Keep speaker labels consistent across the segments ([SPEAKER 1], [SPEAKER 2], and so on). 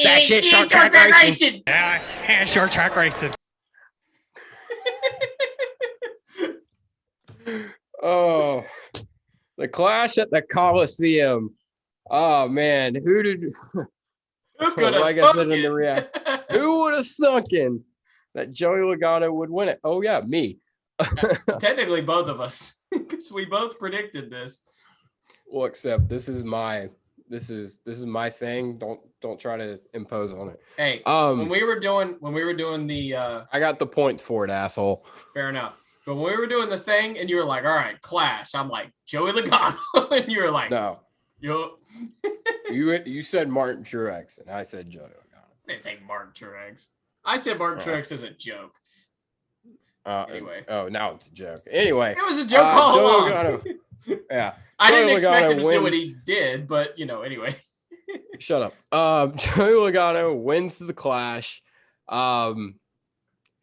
[SPEAKER 1] That shit, short track racing.
[SPEAKER 2] Yeah, short track racing.
[SPEAKER 1] Oh, the clash at the Coliseum. Oh man, who
[SPEAKER 3] could have
[SPEAKER 1] like I said in the react, who would have thunken that Joey Logano would win it? Oh yeah, me.
[SPEAKER 3] Technically, both of us, because we both predicted this.
[SPEAKER 1] Well, except this is my thing. Don't try to impose on it.
[SPEAKER 3] Hey, when we were doing the
[SPEAKER 1] I got the points for it, asshole.
[SPEAKER 3] fair enough. But when we were doing the thing and you were like, all right, Clash, I'm like, Joey Logano. And you were like,
[SPEAKER 1] No.
[SPEAKER 3] yo.
[SPEAKER 1] You said Martin Truex and I said Joey Logano.
[SPEAKER 3] I didn't say Martin Truex. I said Martin Truex as a joke. Anyway.
[SPEAKER 1] Oh, now it's a joke. Anyway.
[SPEAKER 3] It was a joke all along.
[SPEAKER 1] Logano, yeah.
[SPEAKER 3] I didn't expect him to
[SPEAKER 1] wins.
[SPEAKER 3] do what he did, but, anyway.
[SPEAKER 1] Shut up. Joey Logano wins the Clash.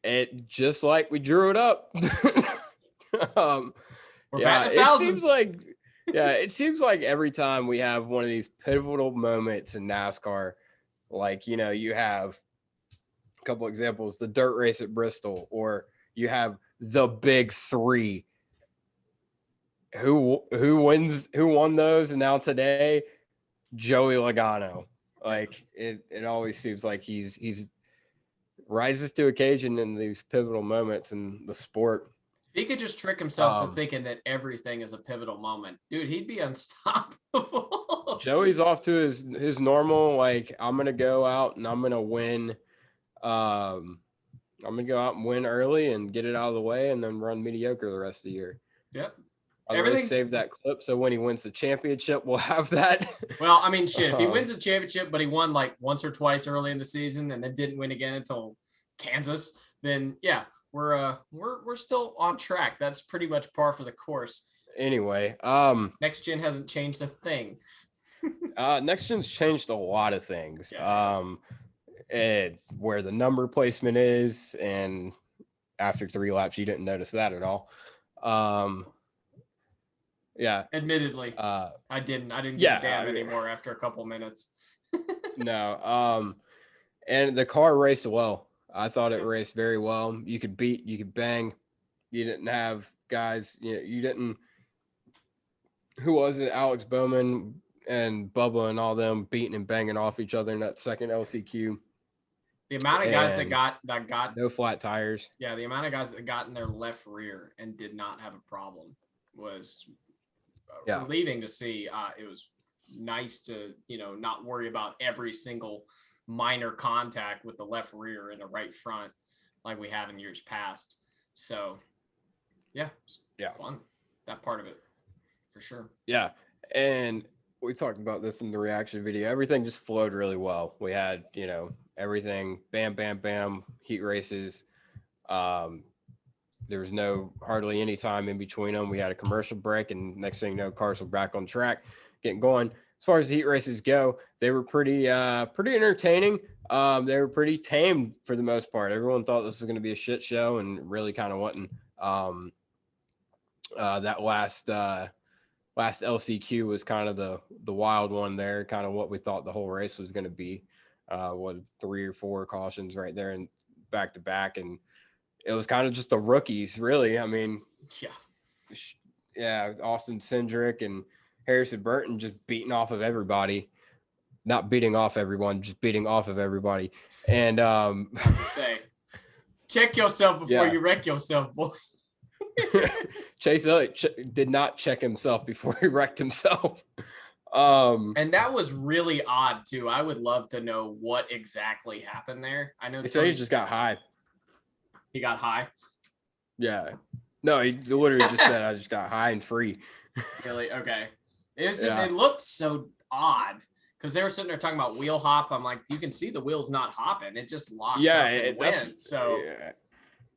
[SPEAKER 1] It just like we drew it up.
[SPEAKER 3] We're back to 1,000.
[SPEAKER 1] It seems like every time we have one of these pivotal moments in NASCAR, like, you have a couple examples, the dirt race at Bristol, or you have the big three. Who won those? And now today, Joey Logano. Like it always seems like he's rises to occasion in these pivotal moments in the sport.
[SPEAKER 3] If he could just trick himself to thinking that everything is a pivotal moment, dude, he'd be unstoppable.
[SPEAKER 1] Joey's off to his normal, like, I'm gonna go out and I'm gonna win. I'm gonna go out and win early and get it out of the way, and then run mediocre the rest of the year.
[SPEAKER 3] Yep.
[SPEAKER 1] Everything save that clip so when he wins the championship, we'll have that.
[SPEAKER 3] Well, I mean, shit. If he wins the championship, but he won like once or twice early in the season, and then didn't win again until Kansas, then yeah, we're still on track. That's pretty much par for the course.
[SPEAKER 1] Anyway,
[SPEAKER 3] next gen hasn't changed a thing.
[SPEAKER 1] Next gen's changed a lot of things.
[SPEAKER 3] Yeah,
[SPEAKER 1] Where the number placement is, and after 3 laps, you didn't notice that at all. Yeah.
[SPEAKER 3] Admittedly, I didn't give a damn anymore after a couple minutes.
[SPEAKER 1] No. And the car raced well. I thought it raced very well. You could beat, you could bang. You didn't have guys, you didn't, who was it? Alex Bowman and Bubba and all them beating and banging off each other in that second LCQ.
[SPEAKER 3] The amount of guys that got
[SPEAKER 1] no flat tires.
[SPEAKER 3] Yeah, the amount of guys that got in their left rear and did not have a problem was relieving to see. It was nice to not worry about every single minor contact with the left rear and the right front like we have in years past. So yeah, fun, that part of it for sure.
[SPEAKER 1] Yeah, and we talked about this in the reaction video. Everything just flowed really well. We had everything bam bam bam, heat races. There was hardly any time in between them. We had a commercial break, and next thing you know, cars were back on track, getting going. As far as the heat races go, they were pretty entertaining. They were pretty tame for the most part. Everyone thought this was going to be a shit show, and really kind of wasn't. That last LCQ was kind of the wild one there, kind of what we thought the whole race was going to be. 3 or 4 cautions right there and back to back, and it was kind of just the rookies, really. I mean, Austin Cindric and Harrison Burton just beating off of everybody. Not beating off everyone, just beating off of everybody. And
[SPEAKER 3] I have to say, check yourself before you wreck yourself, boy.
[SPEAKER 1] Chase Elliott did not check himself before he wrecked himself.
[SPEAKER 3] And that was really odd too. I would love to know what exactly happened there. I know
[SPEAKER 1] they said he just got high.
[SPEAKER 3] He got high?
[SPEAKER 1] Yeah. No, he literally just said, I just got high and free.
[SPEAKER 3] Really? Okay. It was just, it looked so odd because they were sitting there talking about wheel hop. I'm like, you can see the wheel's not hopping. It just locked up and went. So,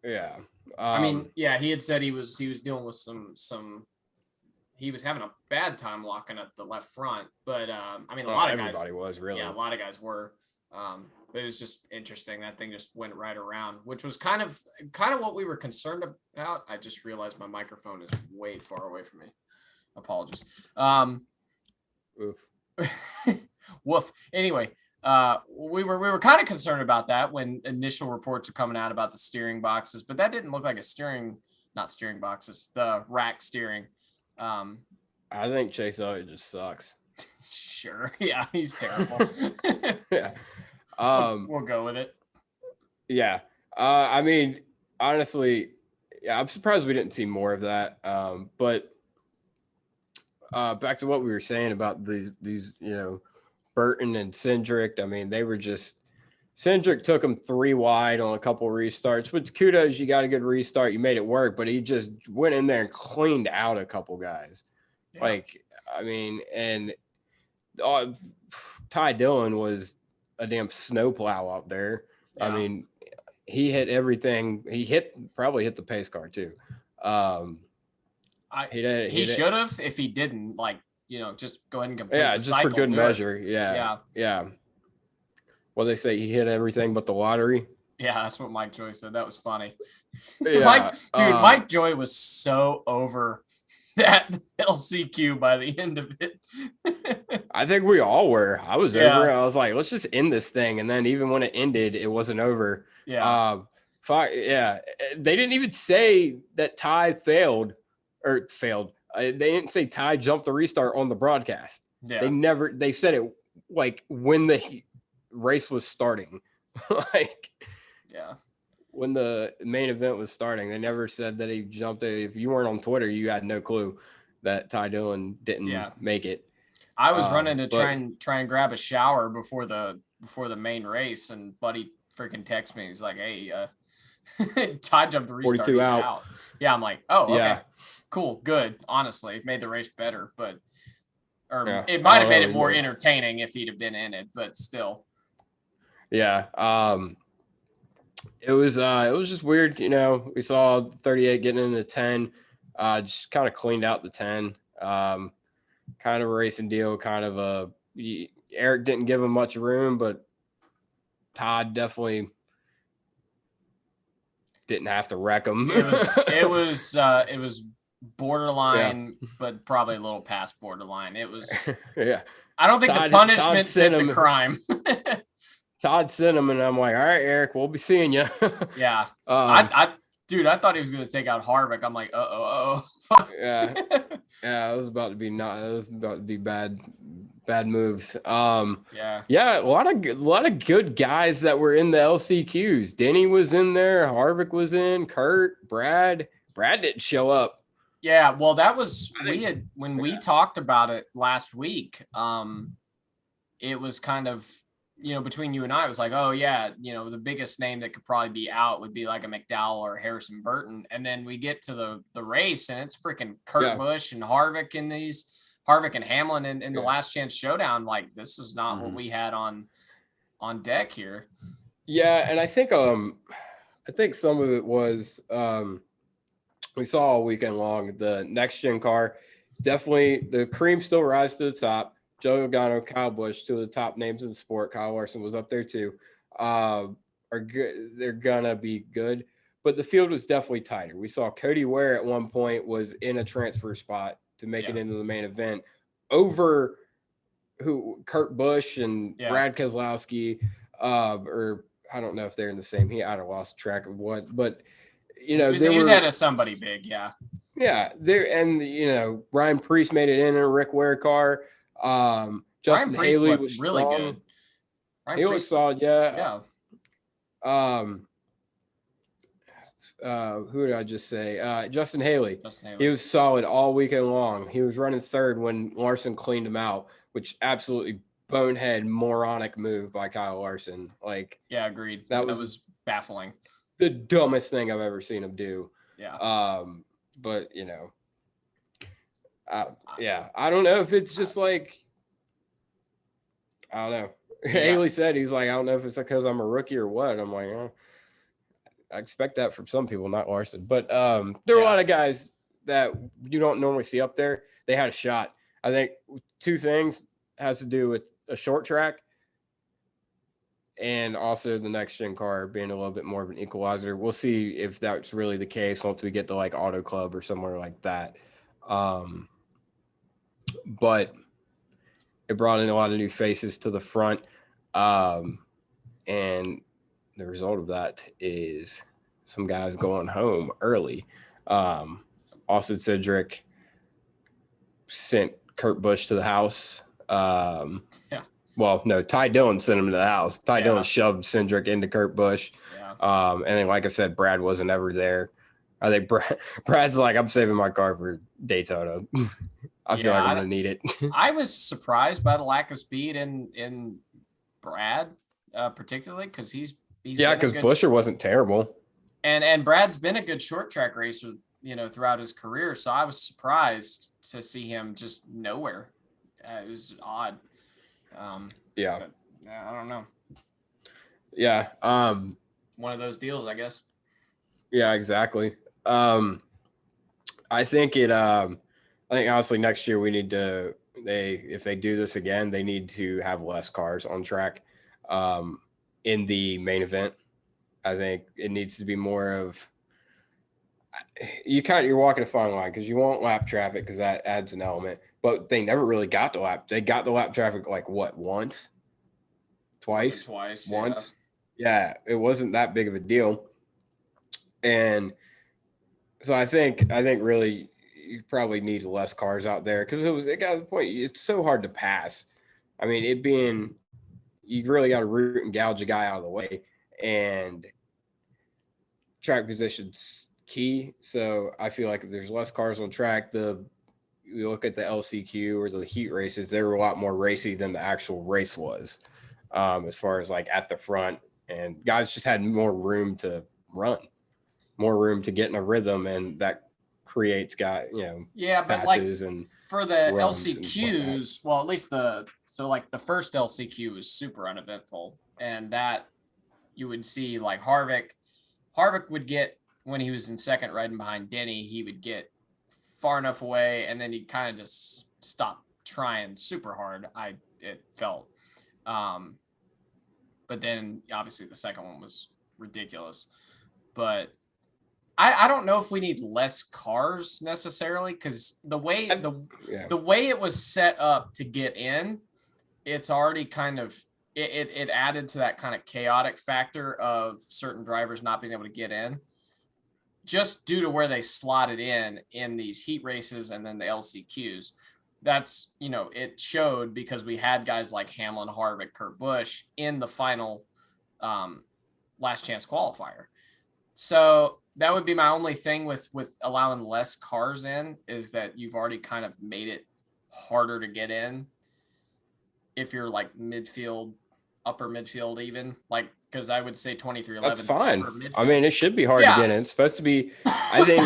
[SPEAKER 1] yeah.
[SPEAKER 3] I mean, yeah, he had said he was dealing with some he was having a bad time locking up the left front, but I mean, a lot of guys,
[SPEAKER 1] everybody was really,
[SPEAKER 3] yeah, a lot of guys were, but it was just interesting. That thing just went right around, which was kind of what we were concerned about. I just realized my microphone is way far away from me. Apologies.
[SPEAKER 1] Oof.
[SPEAKER 3] Woof. Anyway, We were kind of concerned about that when initial reports are coming out about the steering boxes, but that didn't look like not steering boxes, the rack steering.
[SPEAKER 1] I think Chase Elliott just sucks.
[SPEAKER 3] Sure. Yeah, he's terrible.
[SPEAKER 1] Yeah.
[SPEAKER 3] We'll go with it.
[SPEAKER 1] Yeah. I mean, honestly, yeah, I'm surprised we didn't see more of that. But back to what we were saying about these, Burton and Cindric. I mean, they were just Cindric took him 3 wide on a couple restarts, which kudos, you got a good restart. You made it work, but he just went in there and cleaned out a couple guys. Yeah. Like, I mean, and Ty Dillon was a damn snowplow out there. Yeah. I mean, he hit everything. He probably hit the pace car too.
[SPEAKER 3] He should have. If he didn't, just go ahead and complete the
[SPEAKER 1] just
[SPEAKER 3] cycle,
[SPEAKER 1] for good measure. Yeah. Well, they say he hit everything but the lottery.
[SPEAKER 3] Yeah, that's what Mike Joy said. That was funny. Yeah. Mike Joy was so over that LCQ by the end of it.
[SPEAKER 1] I think we all were. I was over. I was like, let's just end this thing. And then even when it ended, it wasn't over.
[SPEAKER 3] Yeah.
[SPEAKER 1] They didn't even say that Ty failed. They didn't say Ty jumped the restart on the broadcast.
[SPEAKER 3] Yeah.
[SPEAKER 1] They said it like when the race was starting. When the main event was starting, they never said that he jumped it. If you weren't on Twitter, you had no clue that Ty Dillon didn't make it.
[SPEAKER 3] I was running to try and grab a shower before the main race, and Buddy freaking texted me. He's like, "Hey, Ty jumped the restart.
[SPEAKER 1] 42 out."
[SPEAKER 3] Yeah, I'm like, "Oh, okay, yeah. Cool, good." Honestly, it made the race better, it might have made it more entertaining if he'd have been in it, but still.
[SPEAKER 1] Yeah. It was just weird. We saw 38 getting into 10, just kind of cleaned out the 10, kind of a racing deal, Eric didn't give him much room, but Todd definitely didn't have to wreck him.
[SPEAKER 3] It was borderline, but probably a little past borderline. It was, I don't think the punishment fit the crime.
[SPEAKER 1] Todd sent him, and I'm like, all right, Eric, we'll be seeing you.
[SPEAKER 3] Yeah. I thought he was going to take out Harvick. I'm like, fuck.
[SPEAKER 1] Yeah. Yeah, it was about to be bad moves. Yeah, a lot of good guys that were in the LCQs. Denny was in there, Harvick was in, Kurt, Brad didn't show up.
[SPEAKER 3] Yeah, well, that was when we talked about it last week. It was kind of, between you and I, it was like, oh yeah, the biggest name that could probably be out would be like a McDowell or Harrison Burton. And then we get to the race, and it's freaking Kurt Busch and Harvick and Hamlin in the last chance showdown. Like, this is not what we had on deck here.
[SPEAKER 1] Yeah. And I think some of it was, we saw all weekend long, the next gen car, definitely the cream still rise to the top. Joe Logano, Kyle Busch, two of the top names in the sport. Kyle Larson was up there too. Are good. They're gonna be good, but the field was definitely tighter. We saw Cody Ware at one point was in a transfer spot to make it into the main event over Kurt Busch and Brad Keselowski, or I don't know if they're in the same. I'd have lost track of what, but
[SPEAKER 3] he was at somebody big,
[SPEAKER 1] yeah. There, and Ryan Preece made it in a Rick Ware car. Justin Haley was
[SPEAKER 3] really good.
[SPEAKER 1] He was solid, yeah. Who did I just say? Justin Haley. He was solid all weekend long. He was running third when Larson cleaned him out, which absolutely bonehead moronic move by Kyle Larson.
[SPEAKER 3] Agreed. That was baffling.
[SPEAKER 1] The dumbest thing I've ever seen him do.
[SPEAKER 3] Yeah.
[SPEAKER 1] But I don't know if it's just like, I don't know. Haley said, he's like, I don't know if it's because I'm a rookie or what. I'm like, I expect that from some people, not Larson. But there were a lot of guys that you don't normally see up there. They had a shot. I think two things has to do with a short track and also the next gen car being a little bit more of an equalizer. We'll see if that's really the case once we get to like Auto Club or somewhere like that. But it brought in a lot of new faces to the front. And the result of that is some guys going home early. Austin Cedric sent Kurt Busch to the house.
[SPEAKER 3] Yeah.
[SPEAKER 1] Well, no, Ty Dillon sent him to the house. Ty
[SPEAKER 3] Yeah.
[SPEAKER 1] Dillon shoved Cedric into Kurt Busch.
[SPEAKER 3] Yeah.
[SPEAKER 1] And then, like I said, Brad wasn't ever there. I think Brad's like, I'm saving my car for Daytona. I feel like I'm gonna need it.
[SPEAKER 3] I was surprised by the lack of speed in Brad, particularly because he's
[SPEAKER 1] because Buescher wasn't terrible,
[SPEAKER 3] and Brad's been a good short track racer, throughout his career. So I was surprised to see him just nowhere. It was odd.
[SPEAKER 1] Yeah,
[SPEAKER 3] but, I don't know.
[SPEAKER 1] Yeah,
[SPEAKER 3] one of those deals, I guess.
[SPEAKER 1] Yeah, exactly. I think honestly next year we need to if they do this again, they need to have less cars on track in the main event. I think it needs to be more of you're walking a fine line because you want lap traffic because that adds an element, but they never really got the lap. They got the lap traffic like what, once, once, yeah, it wasn't that big of a deal. And so I think really you probably need less cars out there because it got to the point it's so hard to pass. I mean, you really got to root and gouge a guy out of the way, and track position's key. So I feel like if there's less cars on track, you look at the LCQ or the heat races, they were a lot more racy than the actual race was, as far as like at the front, and guys just had more room to run, more room to get in a rhythm, and that creates but
[SPEAKER 3] like for the LCQs, well, at least the first LCQ was super uneventful, and that you would see like Harvick would get, when he was in second riding behind Denny, he would get far enough away and then he'd kind of just stop trying super hard. It felt, but then obviously the second one was ridiculous, but I don't know if we need less cars necessarily, because the way it was set up to get in, it's already kind of it added to that kind of chaotic factor of certain drivers not being able to get in, just due to where they slotted in these heat races and then the LCQs. That's, it showed because we had guys like Hamlin, Harvick, Kurt Busch in the final last chance qualifier. So that would be my only thing with allowing less cars in, is that you've already kind of made it harder to get in if you're like midfield, upper midfield, even like, because I would say 2311.
[SPEAKER 1] That's fine. I mean, it should be hard to get in. It's supposed to be, I think.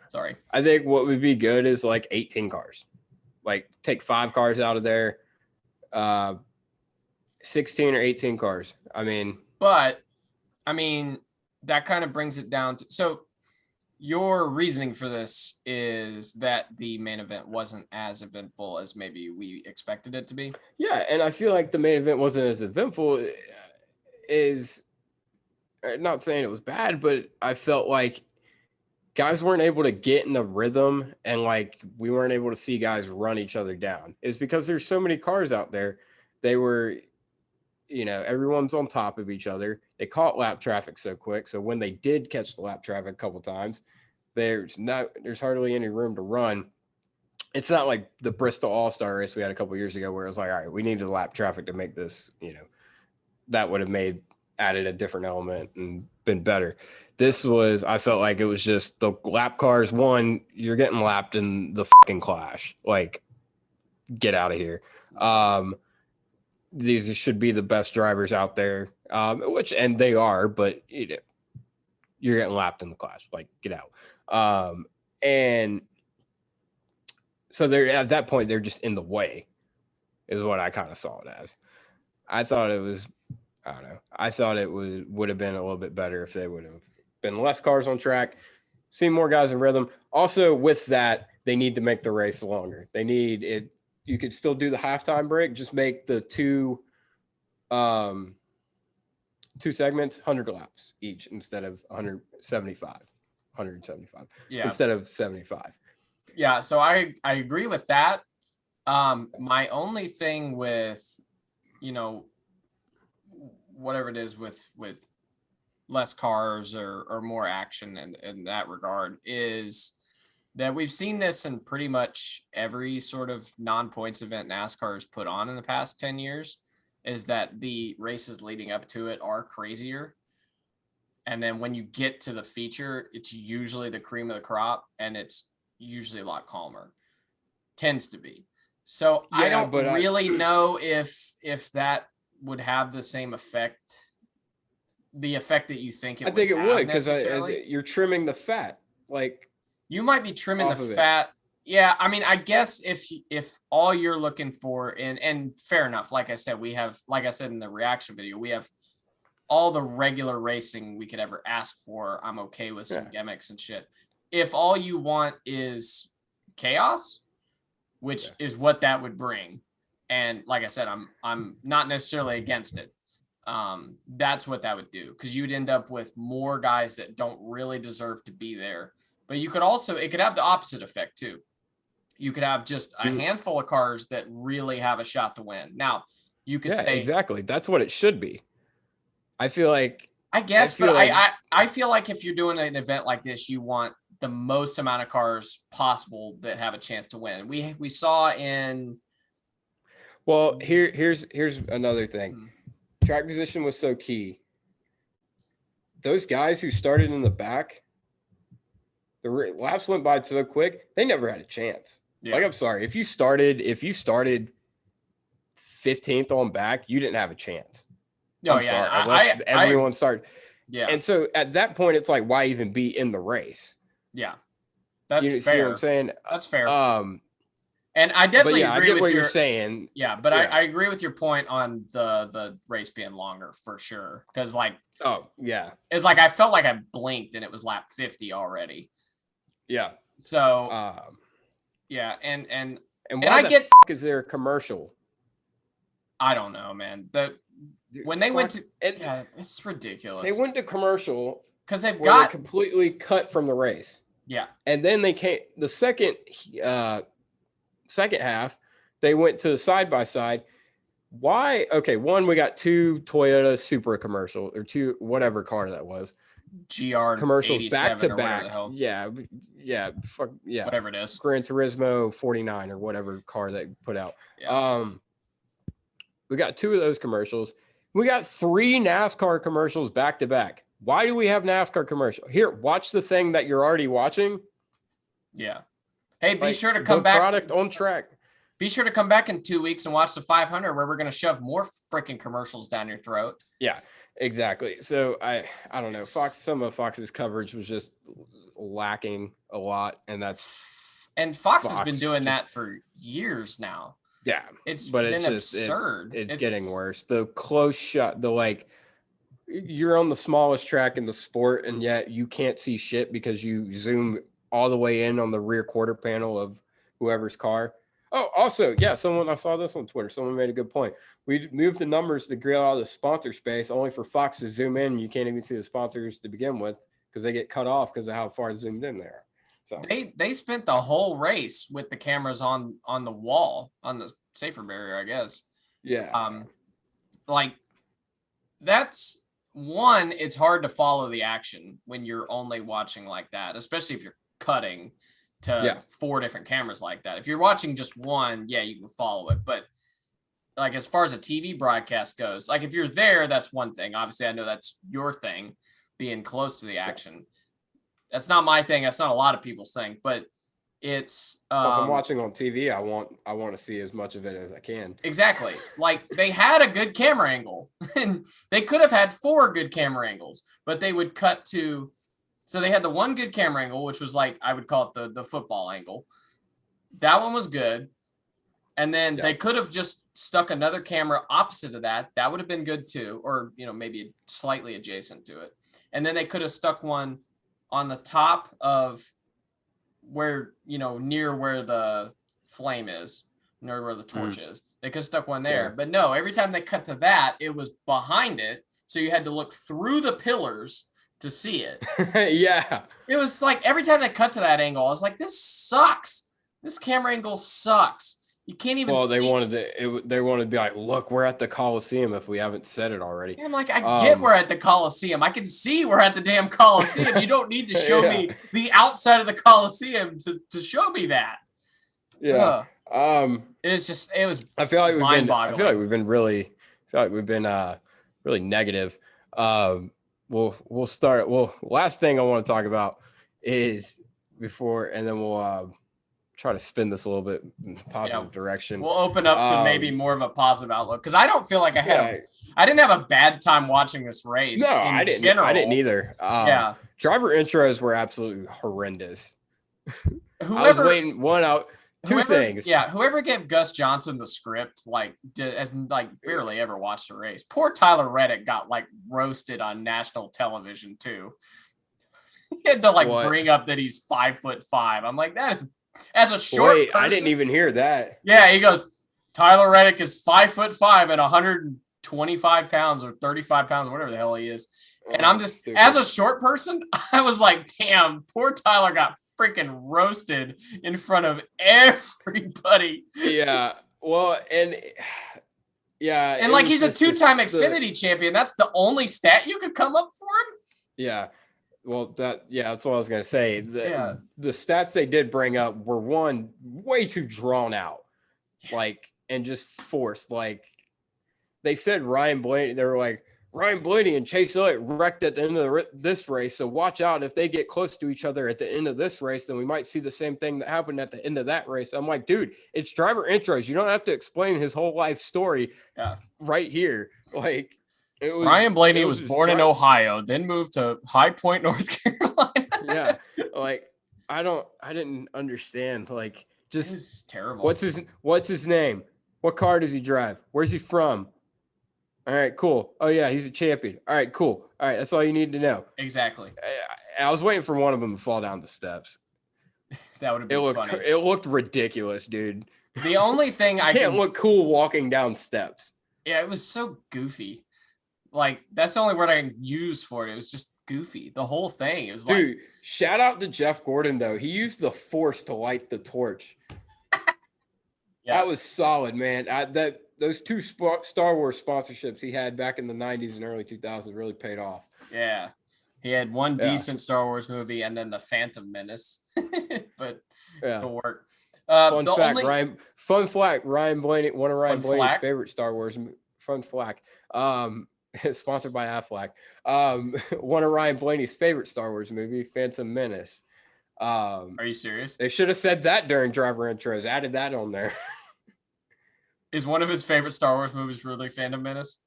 [SPEAKER 3] Sorry.
[SPEAKER 1] I think what would be good is like 18 cars. Like take 5 cars out of there, 16 or 18 cars.
[SPEAKER 3] But that kind of brings it down to, so your reasoning for this is that the main event wasn't as eventful as maybe we expected it to be.
[SPEAKER 1] Yeah, and I feel like the main event wasn't as eventful. Is not saying it was bad, but I felt like guys weren't able to get in the rhythm, and like we weren't able to see guys run each other down. It's because there's so many cars out there. They were, everyone's on top of each other. They caught lap traffic so quick. So when they did catch the lap traffic a couple times, there's hardly any room to run. It's not like the Bristol All-Star race we had a couple years ago where it was like, all right, we needed lap traffic to make this, that would have added a different element and been better. I felt like it was just the lap cars. One, you're getting lapped in the fucking clash. Like, get out of here. These should be the best drivers out there, and they are, but you're getting lapped in the clash. Like, get out. And so they're at that point, they're just in the way, is what I kind of saw it as. I thought it was, I don't know. I thought it would have been a little bit better if they would have been less cars on track, seen more guys in rhythm. Also, with that, they need to make the race longer. They need it. You could still do the halftime break. Just make the two segments 100 laps each instead of 175. Yeah. Instead of 75.
[SPEAKER 3] Yeah. So I agree with that. My only thing with, whatever it is with less cars or more action in that regard is that we've seen this in pretty much every sort of non-points event NASCAR has put on in the past 10 years, is that the races leading up to it are crazier. And then when you get to the feature, it's usually the cream of the crop, and it's usually a lot calmer. Tends to be. So yeah, I don't really know if that would have the same effect, the effect that you think it would.
[SPEAKER 1] I think it would, because you're trimming the fat. Like,
[SPEAKER 3] you might be trimming the fat. Yeah, I mean, I guess if all you're looking for, and fair enough, like I said, we have, like I said in the reaction video, we have all the regular racing we could ever ask for. I'm okay with some gimmicks and shit. If all you want is chaos, which is what that would bring, and like I said, I'm not necessarily against it. That's what that would do, because you'd end up with more guys that don't really deserve to be there. But you could also, it could have the opposite effect too. You could have just a handful of cars that really have a shot to win. Now, you could say
[SPEAKER 1] exactly. That's what it should be. I feel like,
[SPEAKER 3] I feel like if you're doing an event like this, you want the most amount of cars possible that have a chance to win. We saw in.
[SPEAKER 1] Well, here's another thing. Track position was so key. Those guys who started in the back, the laps went by so quick, they never had a chance. Yeah. Like, I'm sorry, if you started 15th on back, you didn't have a chance.
[SPEAKER 3] No,
[SPEAKER 1] sorry, unless everyone started. Yeah. And so at that point, it's like, why even be in the race?
[SPEAKER 3] Yeah. That's fair.
[SPEAKER 1] See what I'm saying?
[SPEAKER 3] That's fair. And I definitely agree with
[SPEAKER 1] what you're saying.
[SPEAKER 3] Yeah, but I agree with your point on the race being longer for sure. Because it's like I felt like I blinked and it was lap 50 already.
[SPEAKER 1] Yeah.
[SPEAKER 3] So and
[SPEAKER 1] why is there a commercial?
[SPEAKER 3] I don't know, man. When they went to it's ridiculous.
[SPEAKER 1] They went to commercial
[SPEAKER 3] because they've got
[SPEAKER 1] completely cut from the race.
[SPEAKER 3] Yeah.
[SPEAKER 1] And then they came the second half, they went to side by side. Why? Okay, one, we got two Toyota Supra commercial, or two, whatever car that was.
[SPEAKER 3] GR
[SPEAKER 1] commercials back to back. Yeah.
[SPEAKER 3] Whatever it is.
[SPEAKER 1] Gran Turismo 49 or whatever car they put out. Yeah. We got two of those commercials. We got 3 NASCAR commercials back to back. Why do we have NASCAR commercial? Here, watch the thing that you're already watching.
[SPEAKER 3] Yeah. Hey, be sure to come back.
[SPEAKER 1] Product on track.
[SPEAKER 3] Be sure to come back in 2 weeks and watch the 500, where we're going to shove more freaking commercials down your throat.
[SPEAKER 1] Yeah, exactly. So I don't know. Some of Fox's coverage was just lacking a lot, and
[SPEAKER 3] Fox has been doing that for years now.
[SPEAKER 1] Yeah,
[SPEAKER 3] it's absurd.
[SPEAKER 1] It's getting worse. The close shot, you're on the smallest track in the sport, and yet you can't see shit because you zoom all the way in on the rear quarter panel of whoever's car. Oh, also, I saw this on Twitter. Someone made a good point. We moved the numbers to grill out of the sponsor space only for Fox to zoom in. You can't even see the sponsors to begin with because they get cut off because of how far zoomed in they are. So
[SPEAKER 3] they spent the whole race with the cameras on the wall, on the safer barrier, I guess.
[SPEAKER 1] Yeah.
[SPEAKER 3] That's one, it's hard to follow the action when you're only watching like that, especially if you're cutting to 4 different cameras like that. If you're watching just one, you can follow it. But like, as far as a TV broadcast goes, like, if you're there, that's one thing. Obviously, I know that's your thing, being close to the action. That's not my thing. That's not a lot of people's thing, but it's
[SPEAKER 1] if I'm watching on TV, I want to see as much of it as I can.
[SPEAKER 3] Exactly. Like, they had a good camera angle and they could have had 4 good camera angles, but they would cut to, so they had the one good camera angle, which was like, I would call it the football angle. That one was good. And then they could have just stuck another camera opposite of that. That would have been good too. Or, maybe slightly adjacent to it. And then they could have stuck one on the top of where, near where the flame is, near where the torch is. They could have stuck one there. But no, every time they cut to that, it was behind it. So you had to look through the pillars to see it.
[SPEAKER 1] Yeah.
[SPEAKER 3] It was like, every time they cut to that angle, I was like, this sucks. This camera angle sucks. You can't even
[SPEAKER 1] Well,
[SPEAKER 3] see.
[SPEAKER 1] they wanted to be like, look, we're at the Coliseum if we haven't said it already.
[SPEAKER 3] I'm like, I get we're at the Coliseum. I can see we're at the damn Coliseum. You don't need to show me the outside of the Coliseum to show me that.
[SPEAKER 1] Yeah.
[SPEAKER 3] It was
[SPEAKER 1] I feel like we've been really really negative. We'll start. Well, last thing I want to talk about is and then we'll try to spin this a little bit in a positive direction.
[SPEAKER 3] We'll open up to maybe more of a positive outlook because I don't feel like I didn't have a bad time watching this race.
[SPEAKER 1] No, I didn't either. Driver intros were absolutely horrendous. I was waiting two things.
[SPEAKER 3] Yeah, whoever gave Gus Johnson the script has barely ever watched a race. Poor Tyler Reddick got roasted on national television too. He had to bring up that he's 5'5". I'm like, that is as a short person.
[SPEAKER 1] I didn't even hear that.
[SPEAKER 3] Yeah, he goes, Tyler Reddick is 5'5" and 125 pounds or 35 pounds, whatever the hell he is. And I'm just, as a short person, I was like, damn, poor Tyler got freaking roasted in front of everybody.
[SPEAKER 1] Yeah. Well, and
[SPEAKER 3] he's a two-time Xfinity champion. That's the only stat you could come up for him.
[SPEAKER 1] Yeah. Well, that's what I was going to say. The stats they did bring up were way too drawn out, and just forced. They said Ryan Blaney, they were like, Ryan Blaney and Chase Elliott wrecked at the end of this race. So watch out. If they get close to each other at the end of this race, then we might see the same thing that happened at the end of that race. I'm like, dude, it's driver intros. You don't have to explain his whole life story right here.
[SPEAKER 3] Ryan Blaney was born in Ohio, then moved to High Point, North Carolina.
[SPEAKER 1] Yeah. I didn't understand.
[SPEAKER 3] This is terrible.
[SPEAKER 1] What's his name? What car does he drive? Where's he from? All right, cool. Oh yeah, he's a champion. All right, cool. All right, that's all you need to know.
[SPEAKER 3] Exactly.
[SPEAKER 1] I was waiting for one of them to fall down the steps.
[SPEAKER 3] That would have been funny.
[SPEAKER 1] It looked ridiculous, dude.
[SPEAKER 3] The only thing I
[SPEAKER 1] can't look cool walking down steps.
[SPEAKER 3] Yeah, it was so goofy. That's the only word I can use for it. It was just goofy. The whole thing. It was
[SPEAKER 1] dude, shout out to Jeff Gordon though. He used the Force to light the torch. That was solid, man. Those two Star Wars sponsorships he had back in the 90s and early 2000s really paid off.
[SPEAKER 3] Yeah. He had one decent Star Wars movie and then the Phantom Menace. But it'll work.
[SPEAKER 1] Fun fact, Ryan Blaney, one of Ryan Blaney's favorite Star Wars fun fact. Sponsored by Aflac. One of Ryan Blaney's favorite Star Wars movie, Phantom Menace.
[SPEAKER 3] Are you serious?
[SPEAKER 1] They should have said that during driver intros. Added that on there.
[SPEAKER 3] Is one of his favorite Star Wars movies really Phantom Menace?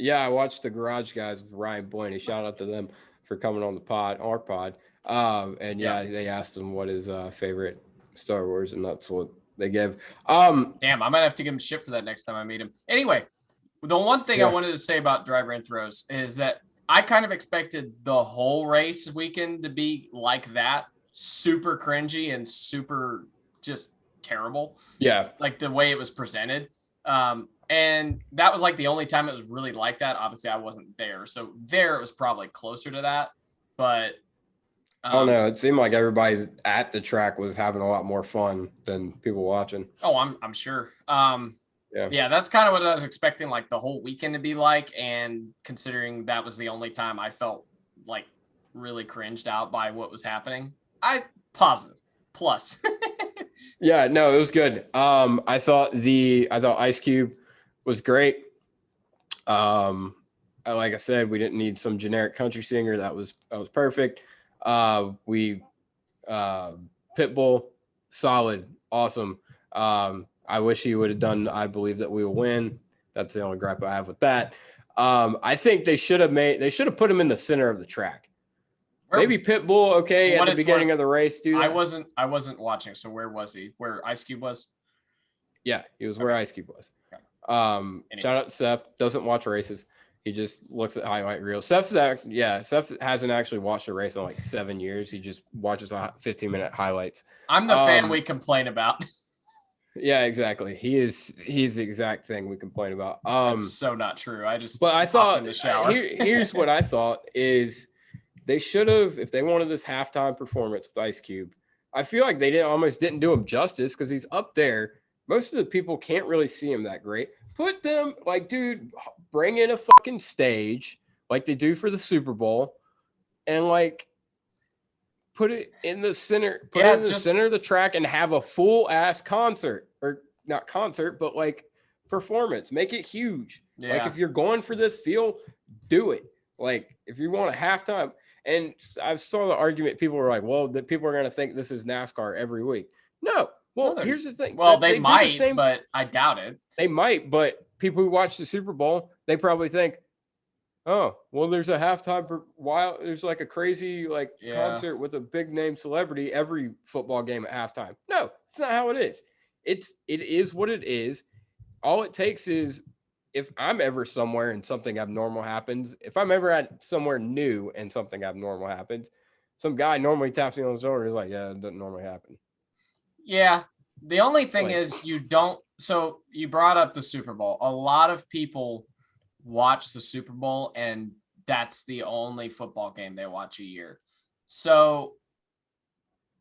[SPEAKER 1] Yeah, I watched The Garage Guys with Ryan Blaney. Shout out to them for coming on our pod. They asked him what his favorite Star Wars, and that's what they gave.
[SPEAKER 3] Damn, I might have to give him shit for that next time I meet him. Anyway, the one thing I wanted to say about driver intros is that I kind of expected the whole race weekend to be like that, super cringy and super just terrible.
[SPEAKER 1] Yeah.
[SPEAKER 3] The way it was presented. And that was the only time it was really like that. Obviously I wasn't there. So there it was probably closer to that, but
[SPEAKER 1] I don't know. It seemed like everybody at the track was having a lot more fun than people watching.
[SPEAKER 3] Oh, I'm sure. Yeah, that's kind of what I was expecting the whole weekend to be like. And considering that was the only time I felt really cringed out by what was happening, positive plus.
[SPEAKER 1] Yeah, no, it was good. I thought Ice Cube was great. Like I said, we didn't need some generic country singer. That was perfect. Pitbull, solid, awesome. I wish he would have done I Believe That We Will Win. That's the only gripe I have with that. I think they should have put him in the center of the track. Maybe Pitbull, at the beginning of the race, dude.
[SPEAKER 3] I wasn't watching. So where was he? Where Ice Cube was?
[SPEAKER 1] Yeah, he was where Ice Cube was. Okay. Shout out to Seth. Doesn't watch races. He just looks at highlight reels. Seth hasn't actually watched a race in 7 years. He just watches 15-minute highlights.
[SPEAKER 3] I'm the fan we complain about.
[SPEAKER 1] Yeah, exactly. He's the exact thing we complain about.
[SPEAKER 3] That's so not true.
[SPEAKER 1] But I thought
[SPEAKER 3] in the shower.
[SPEAKER 1] Here's what I thought is they should have, if they wanted this halftime performance with Ice Cube, I feel like they almost didn't do him justice because he's up there most of the people can't really see them that great. Put them like, dude, bring in a fucking stage like they do for the Super Bowl, and like put it in the center, center of the track, and have a full ass concert, or not concert, but like performance. Make it huge.
[SPEAKER 3] Yeah.
[SPEAKER 1] Like if you're going for this feel, do it. Like if you want a halftime, and I saw the argument, people were like, well, that people are going to think this is NASCAR every week. No. Well, here's the thing.
[SPEAKER 3] Well, they might, but I doubt it.
[SPEAKER 1] They might, but people who watch the Super Bowl, they probably think, oh, well, there's a halftime there's like a crazy concert with a big name celebrity every football game at halftime. No, it's not how it is. It is what it is. All it takes is, if I'm ever somewhere and something abnormal happens, if I'm ever at somewhere new and something abnormal happens, some guy normally taps me on the shoulder. He's like, yeah, it doesn't normally happen.
[SPEAKER 3] Yeah. The only thing is so you brought up the Super Bowl. A lot of people watch the Super Bowl and that's the only football game they watch a year. So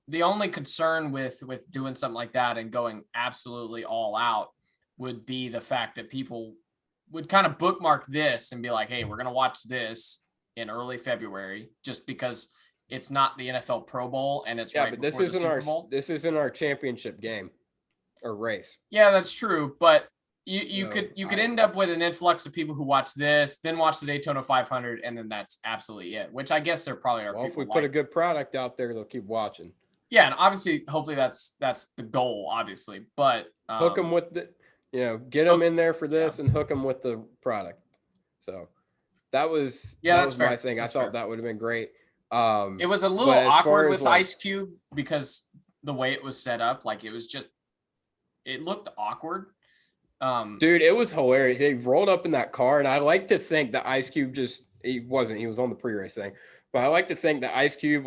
[SPEAKER 3] the only concern with doing something like that and going absolutely all out would be the fact that people would kind of bookmark this and be like, hey, we're going to watch this in early February just because it's not the NFL Pro Bowl and it's right before the Super Bowl.
[SPEAKER 1] This isn't our championship game or race.
[SPEAKER 3] Yeah, that's true. But you could end up with an influx of people who watch this, then watch the Daytona 500, and then that's absolutely it. Which I guess there probably are.
[SPEAKER 1] Well, if we put a good product out there, they'll keep watching.
[SPEAKER 3] Yeah, and obviously, hopefully that's the goal, obviously. But
[SPEAKER 1] hook them with the, get them in there for this and hook them with the product. So that was my thing. I thought that would have been great.
[SPEAKER 3] It was a little awkward with Ice Cube because the way it was set up, like it looked awkward.
[SPEAKER 1] Dude, it was hilarious. He rolled up in that car, and I like to think that Ice Cube he was on the pre-race thing, but I like to think that Ice Cube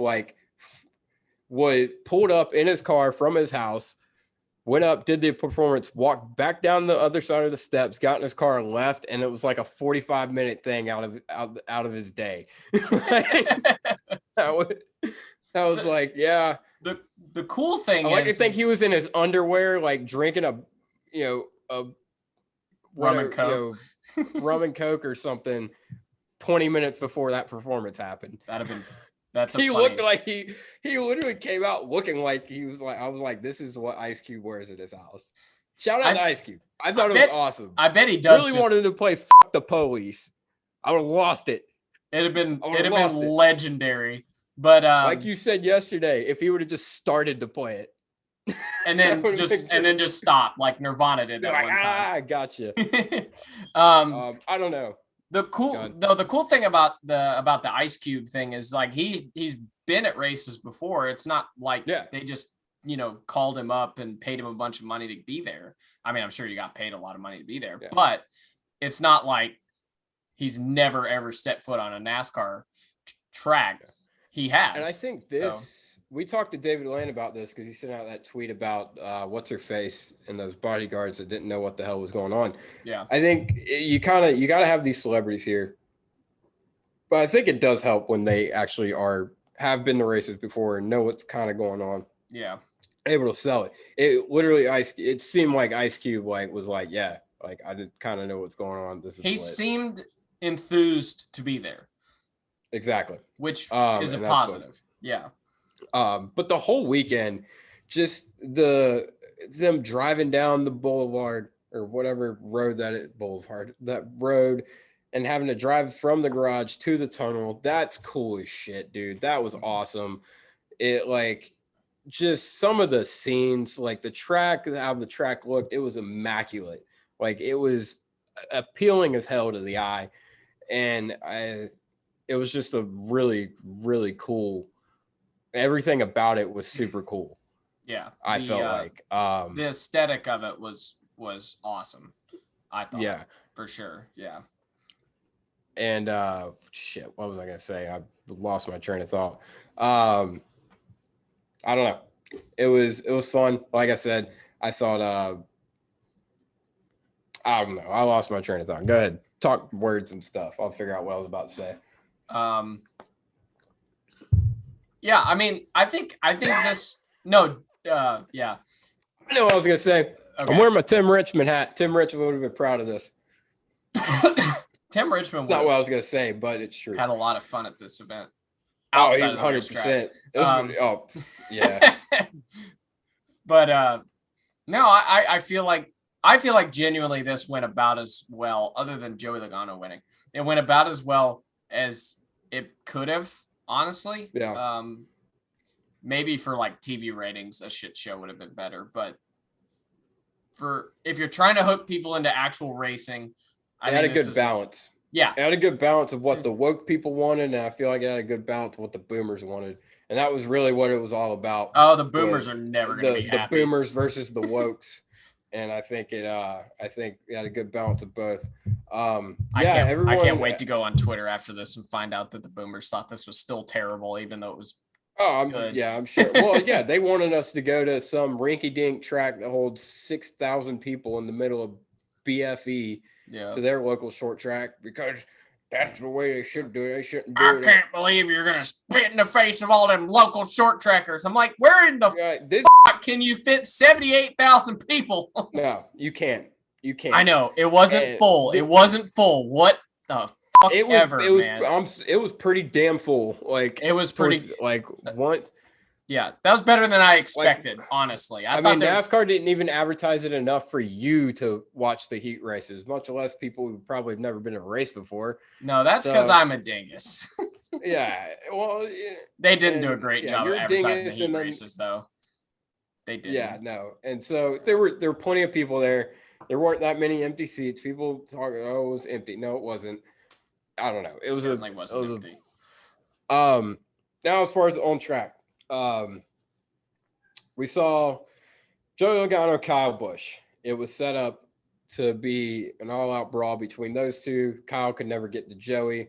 [SPEAKER 1] pulled up in his car from his house, went up, did the performance, walked back down the other side of the steps, got in his car and left, and it was like a 45-minute thing out of his day. that was like, yeah.
[SPEAKER 3] The cool thing
[SPEAKER 1] I like to think he was in his underwear, like drinking a rum and coke, rum and coke or something 20 minutes before that performance happened. He looked like he literally came out looking like he was like, I was like, this is what Ice Cube wears at his house. Shout out to Ice Cube. I thought it was awesome.
[SPEAKER 3] I bet he does.
[SPEAKER 1] Really wanted to play Fuck the Police. I would have lost it.
[SPEAKER 3] It'd have been legendary. But
[SPEAKER 1] like you said yesterday, if he would have just started to play it.
[SPEAKER 3] And then just stop like Nirvana did that one time.
[SPEAKER 1] I gotcha. I don't know.
[SPEAKER 3] The cool thing about the Ice Cube thing is like he's been at races before. It's not like they just called him up and paid him a bunch of money to be there. I mean, I'm sure you got paid a lot of money to be there, but it's not like he's never ever set foot on a NASCAR track. He has,
[SPEAKER 1] and I think we talked to David Lane about this because he sent out that tweet about what's her face and those bodyguards that didn't know what the hell was going on.
[SPEAKER 3] Yeah,
[SPEAKER 1] I think you got to have these celebrities here, but I think it does help when they actually have been to races before and know what's kind of going on.
[SPEAKER 3] Yeah,
[SPEAKER 1] able to sell it. It literally it seemed like Ice Cube was like, yeah, like I did kind of know what's going on.
[SPEAKER 3] He seemed enthused to be there.
[SPEAKER 1] Exactly,
[SPEAKER 3] which is a positive. Yeah.
[SPEAKER 1] But the whole weekend, just them driving down the boulevard or whatever road that road, and having to drive from the garage to the tunnel, that's cool as shit, dude. That was awesome. It just some of the scenes, like the track, how the track looked, it was immaculate. Like it was appealing as hell to the eye. And it was just a really, really cool. Everything about it was super cool.
[SPEAKER 3] Yeah.
[SPEAKER 1] I felt like
[SPEAKER 3] the aesthetic of it was awesome. I thought.
[SPEAKER 1] Yeah.
[SPEAKER 3] For sure. Yeah.
[SPEAKER 1] And shit, what was I gonna say? I lost my train of thought. I don't know. It was fun. Like I said, I thought I don't know. I lost my train of thought. Go ahead. Talk words and stuff. I'll figure out what I was about to say.
[SPEAKER 3] Yeah, I mean, I think this. No, yeah.
[SPEAKER 1] I know what I was gonna say. I'm wearing my Tim Richmond hat. Tim Richmond would have been proud of this.
[SPEAKER 3] Tim Richmond
[SPEAKER 1] That's not what I was going to say, but it's true.
[SPEAKER 3] Had a lot of fun at this event.
[SPEAKER 1] Oh, 100%. Oh, yeah.
[SPEAKER 3] But no, I feel like genuinely this went about as well, other than Joey Logano winning. It went about as well as it could have, honestly.
[SPEAKER 1] Yeah.
[SPEAKER 3] Maybe for like TV ratings, a shit show would have been better. But if you're trying to hook people into actual racing,
[SPEAKER 1] I had a good balance.
[SPEAKER 3] Yeah.
[SPEAKER 1] It had a good balance of what the woke people wanted, and I feel like it had a good balance of what the boomers wanted. And that was really what it was all about.
[SPEAKER 3] Oh, the boomers are never going to be happy.
[SPEAKER 1] The boomers versus the wokes. And I think it had a good balance of both. I
[SPEAKER 3] can't wait to go on Twitter after this and find out that the boomers thought this was still terrible, even though it was good.
[SPEAKER 1] I'm sure. Well, yeah, they wanted us to go to some rinky-dink track that holds 6,000 people in the middle of BFE to their local short track because that's the way they should do it. They shouldn't do it.
[SPEAKER 3] I can't believe you're going to spit in the face of all them local short trackers. I'm like, where in the fuck can you fit 78,000 people?
[SPEAKER 1] No, you can't. You can't.
[SPEAKER 3] I know. It wasn't full. It wasn't full. What the fuck man?
[SPEAKER 1] It was pretty damn full. Like,
[SPEAKER 3] it was pretty.
[SPEAKER 1] Once.
[SPEAKER 3] Yeah, that was better than I expected, honestly.
[SPEAKER 1] I mean, NASCAR didn't even advertise it enough for you to watch the heat races, much less people who probably have never been to a race before.
[SPEAKER 3] No, that's because I'm a dingus.
[SPEAKER 1] Yeah, well,
[SPEAKER 3] they didn't do a great job of advertising the heat races, though. They did.
[SPEAKER 1] Yeah, no, and so there were plenty of people there. There weren't that many empty seats. People talk, oh, it was empty. No, it wasn't. I don't know. It certainly wasn't empty. Now as far as on track. We saw Joey Logano, Kyle Busch. It was set up to be an all-out brawl between those two. Kyle could never get to Joey,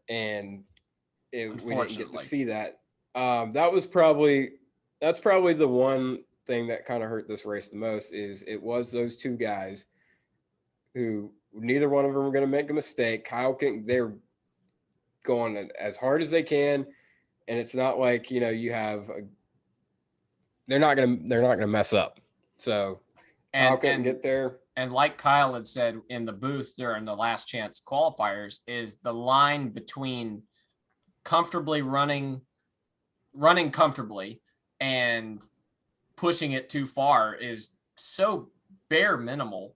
[SPEAKER 1] and we didn't get to see that. That's probably the one thing that kind of hurt this race the most. Is it was those two guys who neither one of them were going to make a mistake. They're going as hard as they can. And it's not like, you have they're not gonna mess up. So Kyle couldn't get there.
[SPEAKER 3] And like Kyle had said in the booth during the last chance qualifiers, is the line between comfortably running comfortably and pushing it too far is so bare minimal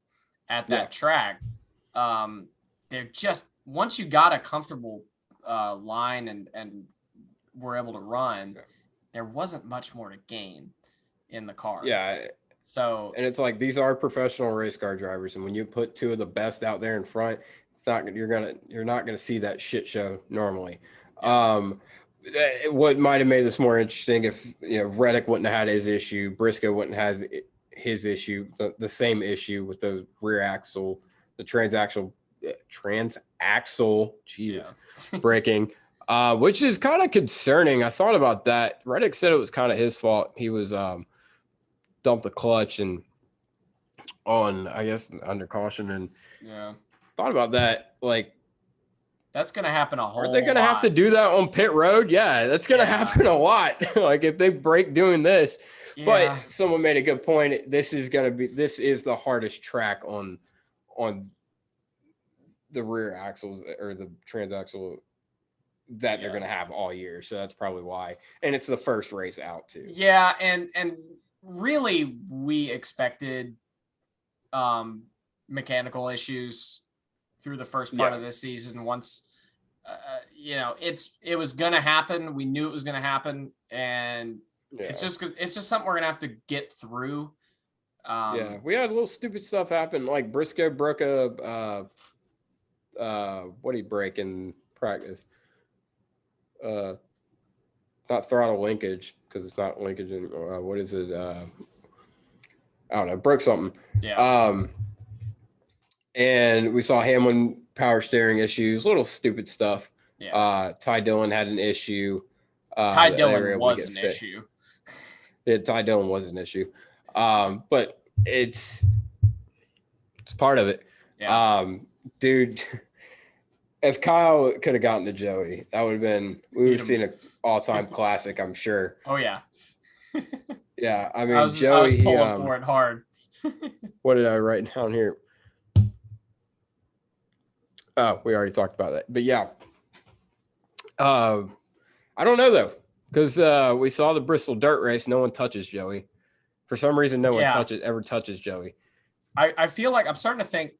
[SPEAKER 3] at that track. They're just, once you got a comfortable line and were able to run, there wasn't much more to gain in the car.
[SPEAKER 1] Yeah.
[SPEAKER 3] So,
[SPEAKER 1] and it's like, these are professional race car drivers, and when you put two of the best out there in front, you're not gonna see that shit show normally. Yeah. What might have made this more interesting if Reddick wouldn't have had his issue, Briscoe wouldn't have his issue, the same issue with the rear axle, the transaxle braking. Which is kind of concerning. I thought about that. Reddick said it was kind of his fault. He was dumped the clutch and I guess under caution, and thought about that. Like,
[SPEAKER 3] that's gonna happen a whole lot.
[SPEAKER 1] Are they gonna have to do that on pit road? Yeah, that's gonna happen a lot. Like, if they break doing this. Yeah. But someone made a good point. This is the hardest track on the rear axles or the transaxle that they're going to have all year. So that's probably why. And it's the first race out too.
[SPEAKER 3] Yeah. And really we expected mechanical issues through the first part of this season. Once, it was going to happen. We knew it was going to happen. And it's just something we're going to have to get through.
[SPEAKER 1] We had a little stupid stuff happen. Like Briscoe broke what did he break in practice? Not throttle linkage, because it's not linkage anymore. What is it? I don't know. Broke something.
[SPEAKER 3] Yeah.
[SPEAKER 1] And we saw Hamlin power steering issues, little stupid stuff.
[SPEAKER 3] Yeah.
[SPEAKER 1] Ty Dillon had an issue.
[SPEAKER 3] Ty Dillon was an issue.
[SPEAKER 1] Yeah, Ty Dillon was an issue. But it's part of it.
[SPEAKER 3] Yeah.
[SPEAKER 1] Dude, if Kyle could have gotten to Joey, that would have been, we would have seen an all-time classic, I'm sure.
[SPEAKER 3] Oh, yeah.
[SPEAKER 1] Yeah, I mean,
[SPEAKER 3] I was pulling for it hard.
[SPEAKER 1] What did I write down here? Oh, we already talked about that. But yeah. I don't know though, because we saw the Bristol dirt race. No one touches Joey. For some reason, no one ever touches Joey.
[SPEAKER 3] I feel like I'm starting to think.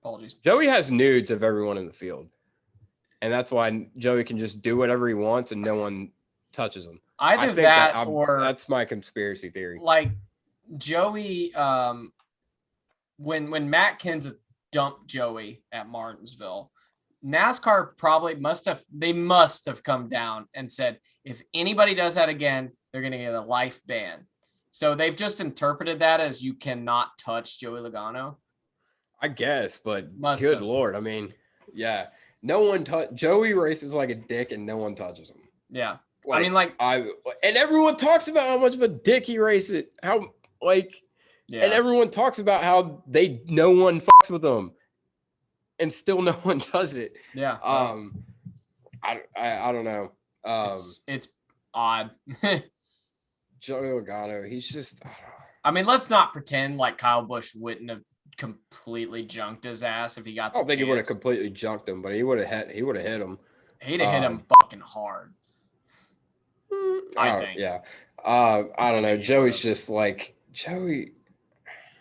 [SPEAKER 3] Apologies.
[SPEAKER 1] Joey has nudes of everyone in the field, and that's why Joey can just do whatever he wants and no one touches him.
[SPEAKER 3] Either that or
[SPEAKER 1] that's my conspiracy theory.
[SPEAKER 3] Like Joey, when Matt Kenseth dumped Joey at Martinsville, NASCAR probably must have come down and said, if anybody does that again, they're going to get a life ban. So they've just interpreted that as you cannot touch Joey Logano.
[SPEAKER 1] I guess, but good Lord. I mean, yeah, no one Joey races like a dick and no one touches him.
[SPEAKER 3] Yeah.
[SPEAKER 1] Like, and everyone talks about how much of a dick he races. And everyone talks about how no one fucks with him. And still no one does it.
[SPEAKER 3] Yeah.
[SPEAKER 1] I don't know.
[SPEAKER 3] It's odd.
[SPEAKER 1] Joey Logano, he's just.
[SPEAKER 3] I mean, let's not pretend like Kyle Busch wouldn't have completely junked his ass if he got.
[SPEAKER 1] I don't think he would have completely junked him, but he would have hit him.
[SPEAKER 3] He'd have hit him fucking hard. I think.
[SPEAKER 1] Yeah. I don't know. Joey's just like Joey.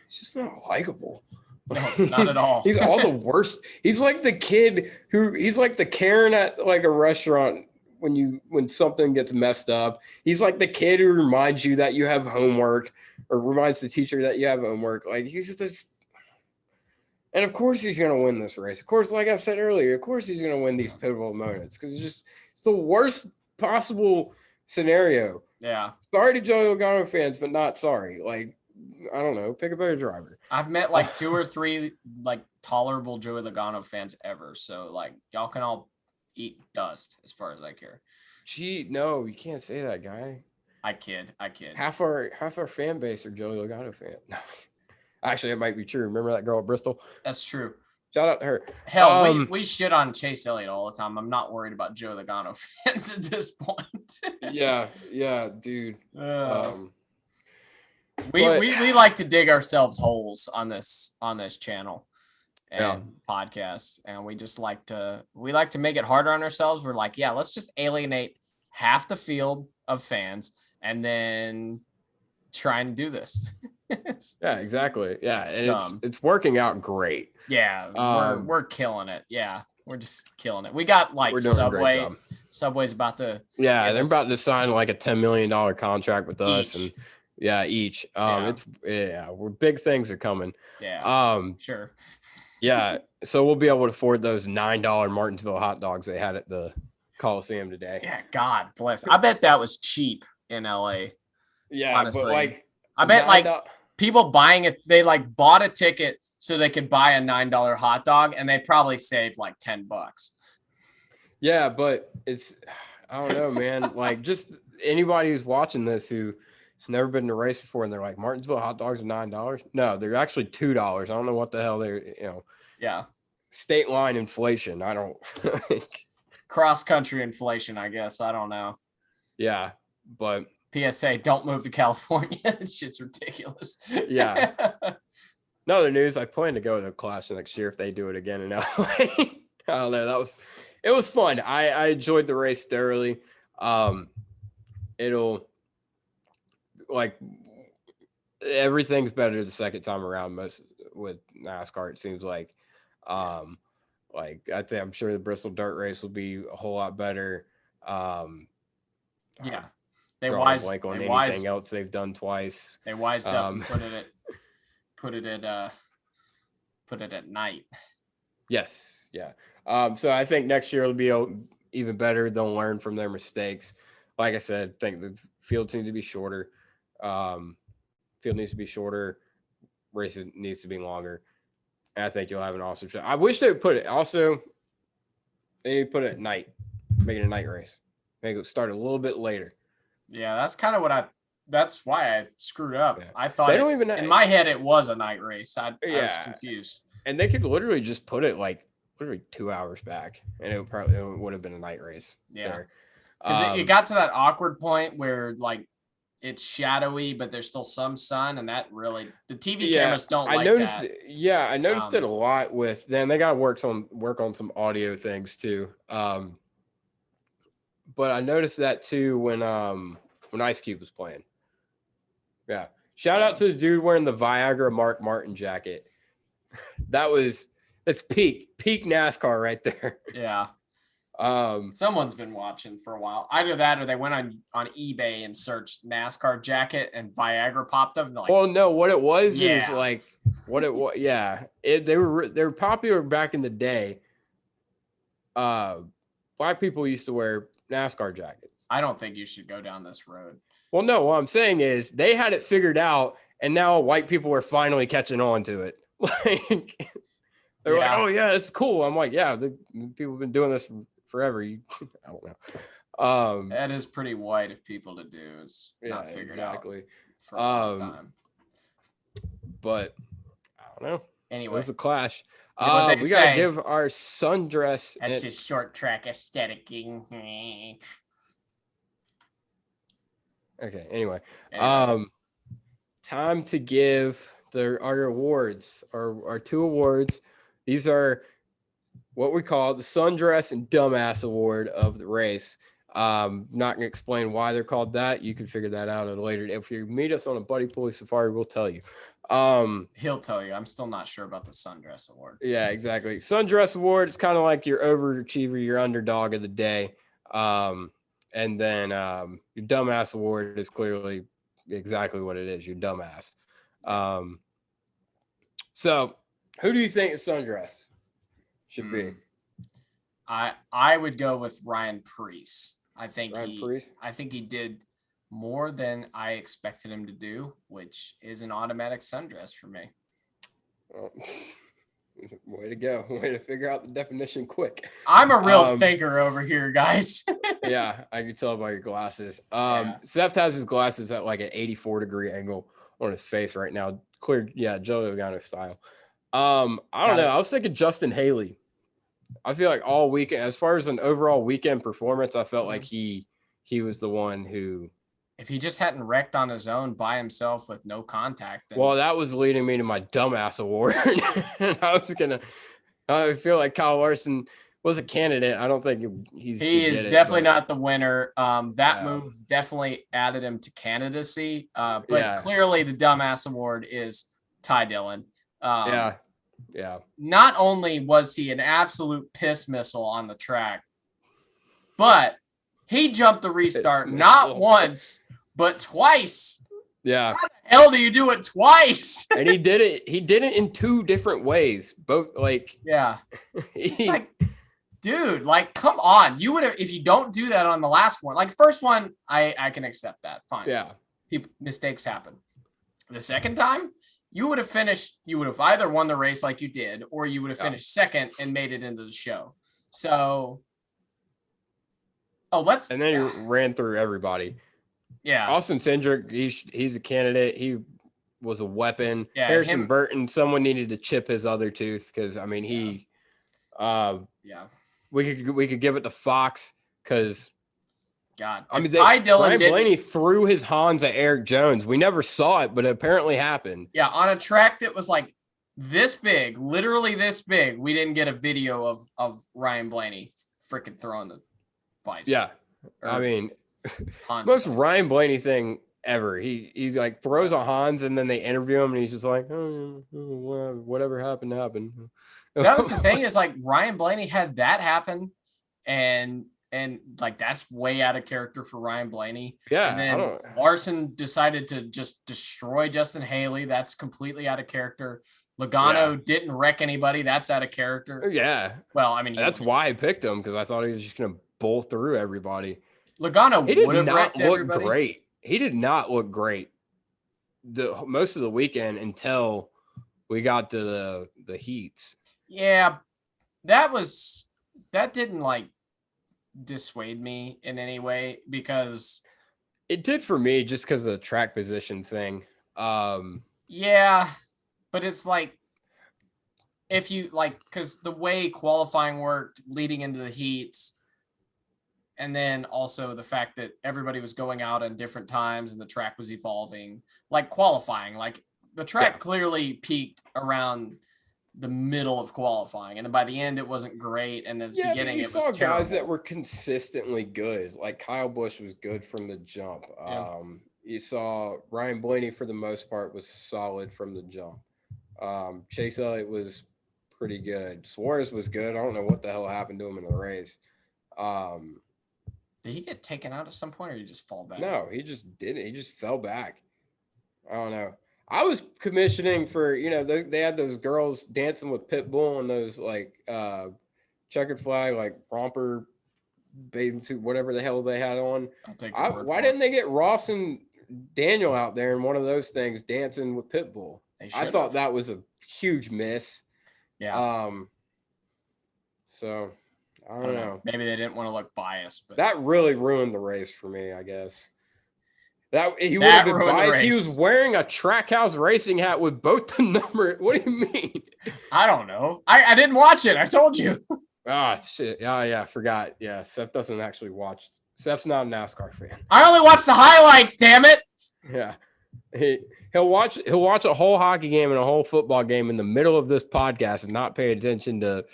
[SPEAKER 1] He's just not likable.
[SPEAKER 3] No, not at all.
[SPEAKER 1] He's all the worst. He's like the kid he's like the Karen at like a restaurant when something gets messed up. He's like the kid who reminds you that you have homework or reminds the teacher that you have homework. Like he's just, and of course he's going to win this race. Of course, like I said earlier, of course he's going to win these pivotal moments because it's the worst possible scenario.
[SPEAKER 3] Yeah.
[SPEAKER 1] Sorry to Joey Logano fans, but not sorry. Like, I don't know, pick a better driver.
[SPEAKER 3] I've met like 2 or 3 like tolerable Joey Logano fans ever. So like y'all can all eat dust as far as I care.
[SPEAKER 1] Gee, no, you can't say that, guy.
[SPEAKER 3] I kid.
[SPEAKER 1] Half our fan base are Joey Logano fans. No. Actually, it might be true. Remember that girl at Bristol?
[SPEAKER 3] That's true.
[SPEAKER 1] Shout out to her.
[SPEAKER 3] Hell, we shit on Chase Elliott all the time. I'm not worried about Joey Logano fans at this point.
[SPEAKER 1] yeah, dude.
[SPEAKER 3] We like to dig ourselves holes on this channel and podcast, and we like to make it harder on ourselves. We're like, yeah, let's just alienate half the field of fans and then try and do this.
[SPEAKER 1] Yeah, exactly. Yeah, it's working out great.
[SPEAKER 3] Yeah, we're killing it. Yeah, we're just killing it. We got like Subway's about to
[SPEAKER 1] they're about to sign like a $10 million contract with us and each. We're big things are coming.
[SPEAKER 3] Yeah. Sure.
[SPEAKER 1] Yeah, so we'll be able to afford those $9 Martinsville hot dogs they had at the Coliseum today.
[SPEAKER 3] Yeah, God bless. I bet that was cheap in LA.
[SPEAKER 1] Yeah, honestly. But like
[SPEAKER 3] I bet like people buying it, they like bought a ticket so they could buy a $9 hot dog, and they probably saved like $10.
[SPEAKER 1] Yeah, but I don't know, man. Like just anybody who's watching this who's never been to a race before and they're like, Martinsville hot dogs are $9. No, they're actually $2. I don't know what the hell
[SPEAKER 3] Yeah.
[SPEAKER 1] State line inflation. I don't
[SPEAKER 3] cross country inflation, I guess. I don't know.
[SPEAKER 1] Yeah, but
[SPEAKER 3] PSA, don't move to California. This shit's ridiculous.
[SPEAKER 1] Yeah. Another news, I plan to go to cLAshin next year if they do it again in LA. I don't know. It was fun. I enjoyed the race thoroughly. It'll like everything's better the second time around most with NASCAR, it seems like. I'm sure the Bristol dirt race will be a whole lot better.
[SPEAKER 3] Yeah.
[SPEAKER 1] Anything else they've done twice.
[SPEAKER 3] They wised up and put it at night.
[SPEAKER 1] Yes. Yeah. So I think next year will be even better. They'll learn from their mistakes. Like I said, I think the field seems to be shorter. Field needs to be shorter. Race needs to be longer. And I think you'll have an awesome show. I wish they would put it. Also, they need to put it at night. Make it a night race. Make it start a little bit later.
[SPEAKER 3] Yeah, that's kind of that's why I screwed up. Yeah. I thought in my head it was a night race. I was confused.
[SPEAKER 1] And they could literally just put it like literally 2 hours back, and it would have been a night race.
[SPEAKER 3] Yeah, because it got to that awkward point where like it's shadowy, but there's still some sun, and that really the TV
[SPEAKER 1] Yeah,
[SPEAKER 3] cameras don't
[SPEAKER 1] I
[SPEAKER 3] like
[SPEAKER 1] noticed.
[SPEAKER 3] that.
[SPEAKER 1] Yeah, I noticed it a lot with them. They got to work on some audio things too. But I noticed that too when Ice Cube was playing. Yeah. Shout out to the dude wearing the Viagra Mark Martin jacket. It's peak NASCAR right there.
[SPEAKER 3] Yeah. Someone's been watching for a while. Either that or they went on eBay and searched NASCAR jacket and Viagra popped up. And like,
[SPEAKER 1] well, no, what it was
[SPEAKER 3] yeah.
[SPEAKER 1] is like what it was. Yeah. They were popular back in the day. Black people used to wear NASCAR jackets.
[SPEAKER 3] I don't think you should go down this road.
[SPEAKER 1] Well, no, what I'm saying is they had it figured out, and now white people are finally catching on to it. Like they're like, oh yeah, it's cool. I'm like, yeah, people have been doing this forever. I don't know.
[SPEAKER 3] That is pretty white of people to do. Is not figured out for a long time.
[SPEAKER 1] But I don't know.
[SPEAKER 3] Anyway,
[SPEAKER 1] it was the Clash. We gotta give our sundress.
[SPEAKER 3] That's just short track aestheticing.
[SPEAKER 1] Okay. Anyway, time to give our awards. Our 2 awards. These are what we call the Sundress and Dumbass Award of the race. Not gonna explain why they're called that. You can figure that out at a later. If you meet us on a Buddy Pulley Safari, we'll tell you.
[SPEAKER 3] He'll tell you. I'm still not sure about the Sundress Award.
[SPEAKER 1] Yeah, exactly. Sundress Award. It's kind of like your overachiever, your underdog of the day. And then your Dumbass Award is clearly exactly what it is. Your dumbass. So who do you think is Sundress should be?
[SPEAKER 3] I would go with Ryan Preece. I think
[SPEAKER 1] Preece?
[SPEAKER 3] I think he did more than I expected him to do, which is an automatic sundress for me.
[SPEAKER 1] Well, way to go. Way to figure out the definition quick.
[SPEAKER 3] I'm a real thinker over here, guys.
[SPEAKER 1] Yeah, I can tell by your glasses. Seth has his glasses at like an 84-degree angle on his face right now. Clear, Joe Logano style. I don't know. I was thinking Justin Haley. I feel like all weekend, as far as an overall weekend performance, I felt like he was the one who.
[SPEAKER 3] If he just hadn't wrecked on his own by himself with no contact. Then...
[SPEAKER 1] Well, that was leading me to my dumbass award. I feel like Kyle Larson was a candidate. I don't think
[SPEAKER 3] he is definitely not the winner. That move definitely added him to candidacy. But clearly the dumbass award is Ty Dillon.
[SPEAKER 1] Yeah.
[SPEAKER 3] Not only was he an absolute piss missile on the track, but he jumped the restart not once, but twice.
[SPEAKER 1] Yeah.
[SPEAKER 3] How the hell do you do it twice?
[SPEAKER 1] And he did it in 2 different ways. Both like
[SPEAKER 3] It's like, dude, like, come on. You would have, if you don't do that on the last one, like first one, I can accept that. Fine.
[SPEAKER 1] Yeah.
[SPEAKER 3] Mistakes happen. The second time, you would have either won the race like you did, or you would have finished second and made it into the show. So,
[SPEAKER 1] and then you ran through everybody.
[SPEAKER 3] Yeah.
[SPEAKER 1] Austin Cindric, he's a candidate. He was a weapon.
[SPEAKER 3] Yeah,
[SPEAKER 1] Harrison Burton, someone needed to chip his other tooth because I mean we could give it to Fox because
[SPEAKER 3] God,
[SPEAKER 1] I mean
[SPEAKER 3] Ty Dillon
[SPEAKER 1] Ryan Blaney threw his Hans at Eric Jones. We never saw it, but it apparently happened.
[SPEAKER 3] Yeah, on a track that was like this big, literally this big. We didn't get a video of Ryan Blaney freaking throwing the visor.
[SPEAKER 1] Yeah, I mean, most Ryan Blaney thing ever. He like throws a Hans and then they interview him and he's just like, oh, whatever happened.
[SPEAKER 3] That was the thing is like Ryan Blaney had that happen, and like that's way out of character for Ryan Blaney.
[SPEAKER 1] Yeah,
[SPEAKER 3] and then Larson decided to just destroy Justin Haley. That's completely out of character. Logano didn't wreck anybody. That's out of character.
[SPEAKER 1] Yeah.
[SPEAKER 3] Well, I mean,
[SPEAKER 1] that's why I picked him because I thought he was just gonna bowl through everybody.
[SPEAKER 3] Logano
[SPEAKER 1] would have not looked great. He did not look great most of the weekend until we got to the heats.
[SPEAKER 3] Yeah, that didn't like dissuade me in any way because
[SPEAKER 1] it did for me just because of the track position thing.
[SPEAKER 3] Yeah, but it's like if you like because the way qualifying worked leading into the heats and then also the fact that everybody was going out at different times and the track was evolving, like qualifying. Like the track clearly peaked around the middle of qualifying, and then by the end it wasn't great, and at the beginning it was terrible.
[SPEAKER 1] Guys that were consistently good, like Kyle Busch was good from the jump. You saw Ryan Blaney for the most part was solid from the jump. Chase Elliott was pretty good. Suarez was good. I don't know what the hell happened to him in the race.
[SPEAKER 3] Did he get taken out at some point, or did he just fall back?
[SPEAKER 1] No, he just didn't. He just fell back. I don't know. I was commissioning for, they had those girls dancing with Pitbull and those like checkered flag, like romper bathing suit, whatever the hell they had on. Why didn't they get Ross and Daniel out there in one of those things dancing with Pitbull? I thought that was a huge miss.
[SPEAKER 3] Yeah.
[SPEAKER 1] So I don't know.
[SPEAKER 3] Maybe they didn't want to look biased, but
[SPEAKER 1] that really ruined the race for me, I guess. He would have been biased. He was wearing a Trackhouse racing hat with both the number. What do you mean?
[SPEAKER 3] I don't know. I didn't watch it. I told you.
[SPEAKER 1] Shit. Yeah, forgot. Yeah, Seth doesn't actually watch. Seth's not a NASCAR fan.
[SPEAKER 3] I only watch the highlights, damn it.
[SPEAKER 1] Yeah. He'll watch a whole hockey game and a whole football game in the middle of this podcast and not pay attention to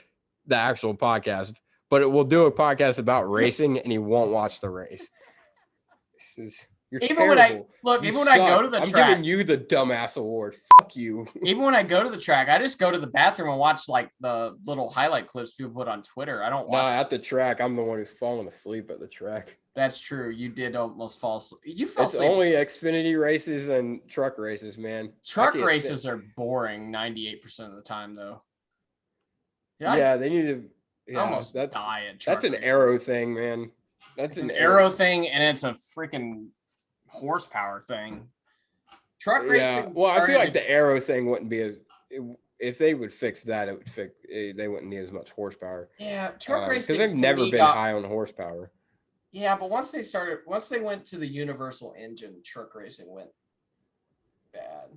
[SPEAKER 1] the actual podcast. But it will do a podcast about racing and he won't watch the race. You're terrible.
[SPEAKER 3] Even when I go to the track,
[SPEAKER 1] I'm giving you the dumbass award. Fuck you.
[SPEAKER 3] Even when I go to the track, I just go to the bathroom and watch like the little highlight clips people put on Twitter. I don't watch.
[SPEAKER 1] No, at the track, I'm the one who's falling asleep at the track.
[SPEAKER 3] That's true. You did almost fall asleep. You fell asleep.
[SPEAKER 1] It's only Xfinity races and truck races, man.
[SPEAKER 3] Truck races are boring 98% of the time, though.
[SPEAKER 1] Yeah, they need to. Yeah,
[SPEAKER 3] almost die at truck
[SPEAKER 1] That's an
[SPEAKER 3] races.
[SPEAKER 1] arrow thing, man.
[SPEAKER 3] It's an arrow thing, and it's a freaking horsepower thing. Truck racing.
[SPEAKER 1] Well, I feel like the arrow thing wouldn't be if they would fix that, they wouldn't need as much horsepower.
[SPEAKER 3] Yeah, truck racing
[SPEAKER 1] because they've never been high on horsepower.
[SPEAKER 3] Yeah, but once they went to the universal engine, truck racing went bad.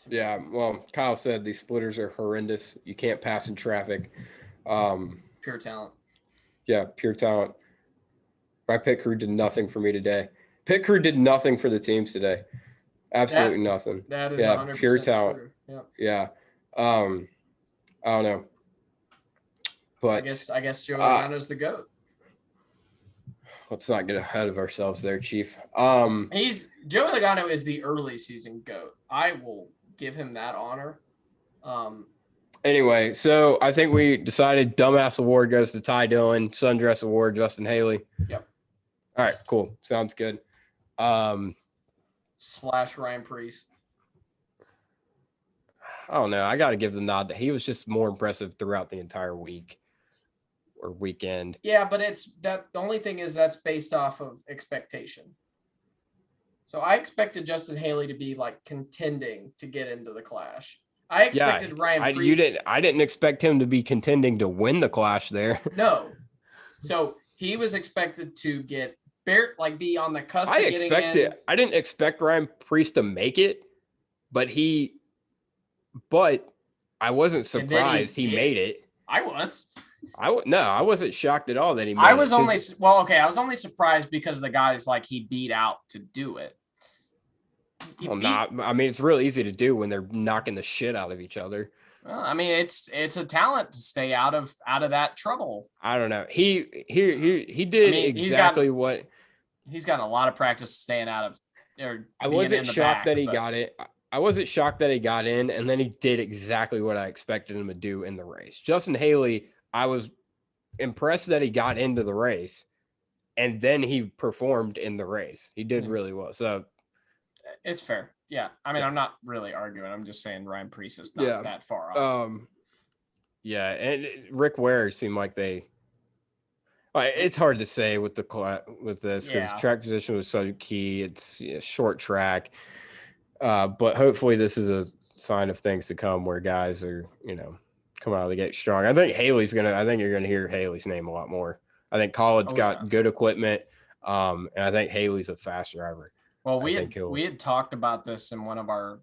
[SPEAKER 1] Yeah, well, Kyle said these splitters are horrendous. You can't pass in traffic.
[SPEAKER 3] Pure talent.
[SPEAKER 1] Yeah, pure talent. My pit crew did nothing for me today. Pit crew did nothing for the teams today. Absolutely nothing.
[SPEAKER 3] That is 100%
[SPEAKER 1] pure talent.
[SPEAKER 3] True.
[SPEAKER 1] Yeah. I don't know. But
[SPEAKER 3] I guess Joey Logano's the GOAT.
[SPEAKER 1] Let's not get ahead of ourselves there, Chief.
[SPEAKER 3] Joey Logano is the early season GOAT. I will give him that honor.
[SPEAKER 1] Anyway, so I think we decided dumbass award goes to Ty Dillon, sundress award Justin Haley.
[SPEAKER 3] Yep.
[SPEAKER 1] All right, cool. Sounds good.
[SPEAKER 3] / Ryan Preece.
[SPEAKER 1] I don't know. I got to give the nod that he was just more impressive throughout the entire week or weekend.
[SPEAKER 3] Yeah, but the only thing is that's based off of expectation. So I expected Justin Haley to be like contending to get into the Clash. I expected Ryan Preece.
[SPEAKER 1] I didn't expect him to be contending to win the Clash there.
[SPEAKER 3] No. So he was expected to be on the cusp of getting in.
[SPEAKER 1] I didn't expect Ryan Preece to make it, but I wasn't surprised he made it.
[SPEAKER 3] I was.
[SPEAKER 1] I wasn't shocked at all that he made it.
[SPEAKER 3] I was only surprised because of the guys like he beat out to do it.
[SPEAKER 1] I mean, it's real easy to do when they're knocking the shit out of each other.
[SPEAKER 3] Well, I mean, it's a talent to stay out of that trouble.
[SPEAKER 1] I don't know. He did exactly what
[SPEAKER 3] he's gotten a lot of practice staying out of.
[SPEAKER 1] I wasn't shocked that he got it. I wasn't shocked that he got in, and then he did exactly what I expected him to do in the race. Justin Haley, I was impressed that he got into the race, and then he performed in the race. He did really well. So
[SPEAKER 3] it's fair. Yeah. I mean, I'm not really arguing. I'm just saying Ryan Preece is not that far off.
[SPEAKER 1] Yeah. And Rick Ware seemed like it's hard to say with this because track position was so key. It's short track. But hopefully this is a sign of things to come where guys are, come out of the gate strong. I think you're going to hear Haley's name a lot more. I think College's got good equipment. And I think Haley's a fast driver.
[SPEAKER 3] Well, we had talked about this in one of our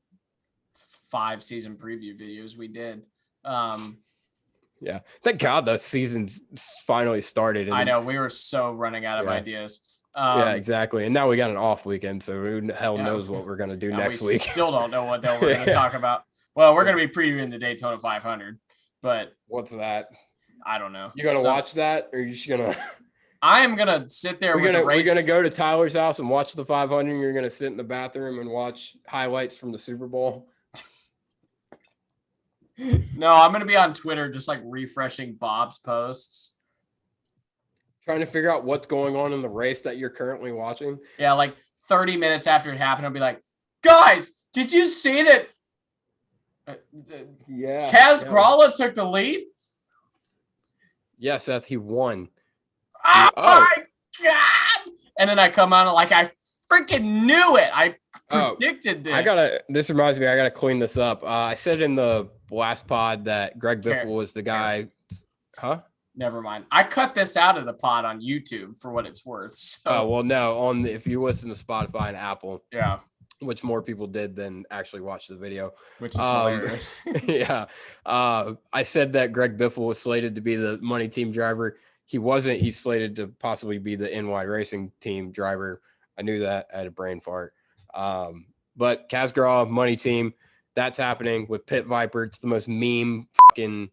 [SPEAKER 3] 5 season preview videos we did.
[SPEAKER 1] Yeah. Thank God the season's finally started.
[SPEAKER 3] I know we were so running out of ideas.
[SPEAKER 1] Yeah, exactly. And now we got an off weekend, so who the hell knows what we're gonna do next week.
[SPEAKER 3] Still don't know what the hell we're gonna talk about. Well, we're gonna be previewing the Daytona 500, but
[SPEAKER 1] what's that?
[SPEAKER 3] I don't know.
[SPEAKER 1] You gonna watch that, or are you just gonna?
[SPEAKER 3] I am gonna sit there
[SPEAKER 1] the race. We're gonna go to Tyler's house and watch the 500. And you're gonna sit in the bathroom and watch highlights from the Super Bowl.
[SPEAKER 3] No, I'm gonna be on Twitter just like refreshing Bob's posts,
[SPEAKER 1] trying to figure out what's going on in the race that you're currently watching.
[SPEAKER 3] Yeah, like 30 minutes after it happened, I'll be like, guys, did you see that? cLAshin took the lead.
[SPEAKER 1] Yeah, Seth, he won.
[SPEAKER 3] Oh my God! And then I come on like I freaking knew it. I predicted this.
[SPEAKER 1] This reminds me, I gotta clean this up. I said in the last pod that Greg Biffle was the guy. Huh?
[SPEAKER 3] Never mind. I cut this out of the pod on YouTube for what it's worth. So.
[SPEAKER 1] Oh well, no. If you listen to Spotify and Apple,
[SPEAKER 3] yeah,
[SPEAKER 1] which more people did than actually watch the video,
[SPEAKER 3] which is hilarious.
[SPEAKER 1] Yeah, I said that Greg Biffle was slated to be the money team driver. He wasn't. He's slated to possibly be the NY Racing team driver. I knew that. I had a brain fart. But cLAshin money team, that's happening with Pit Viper. It's the most meme fucking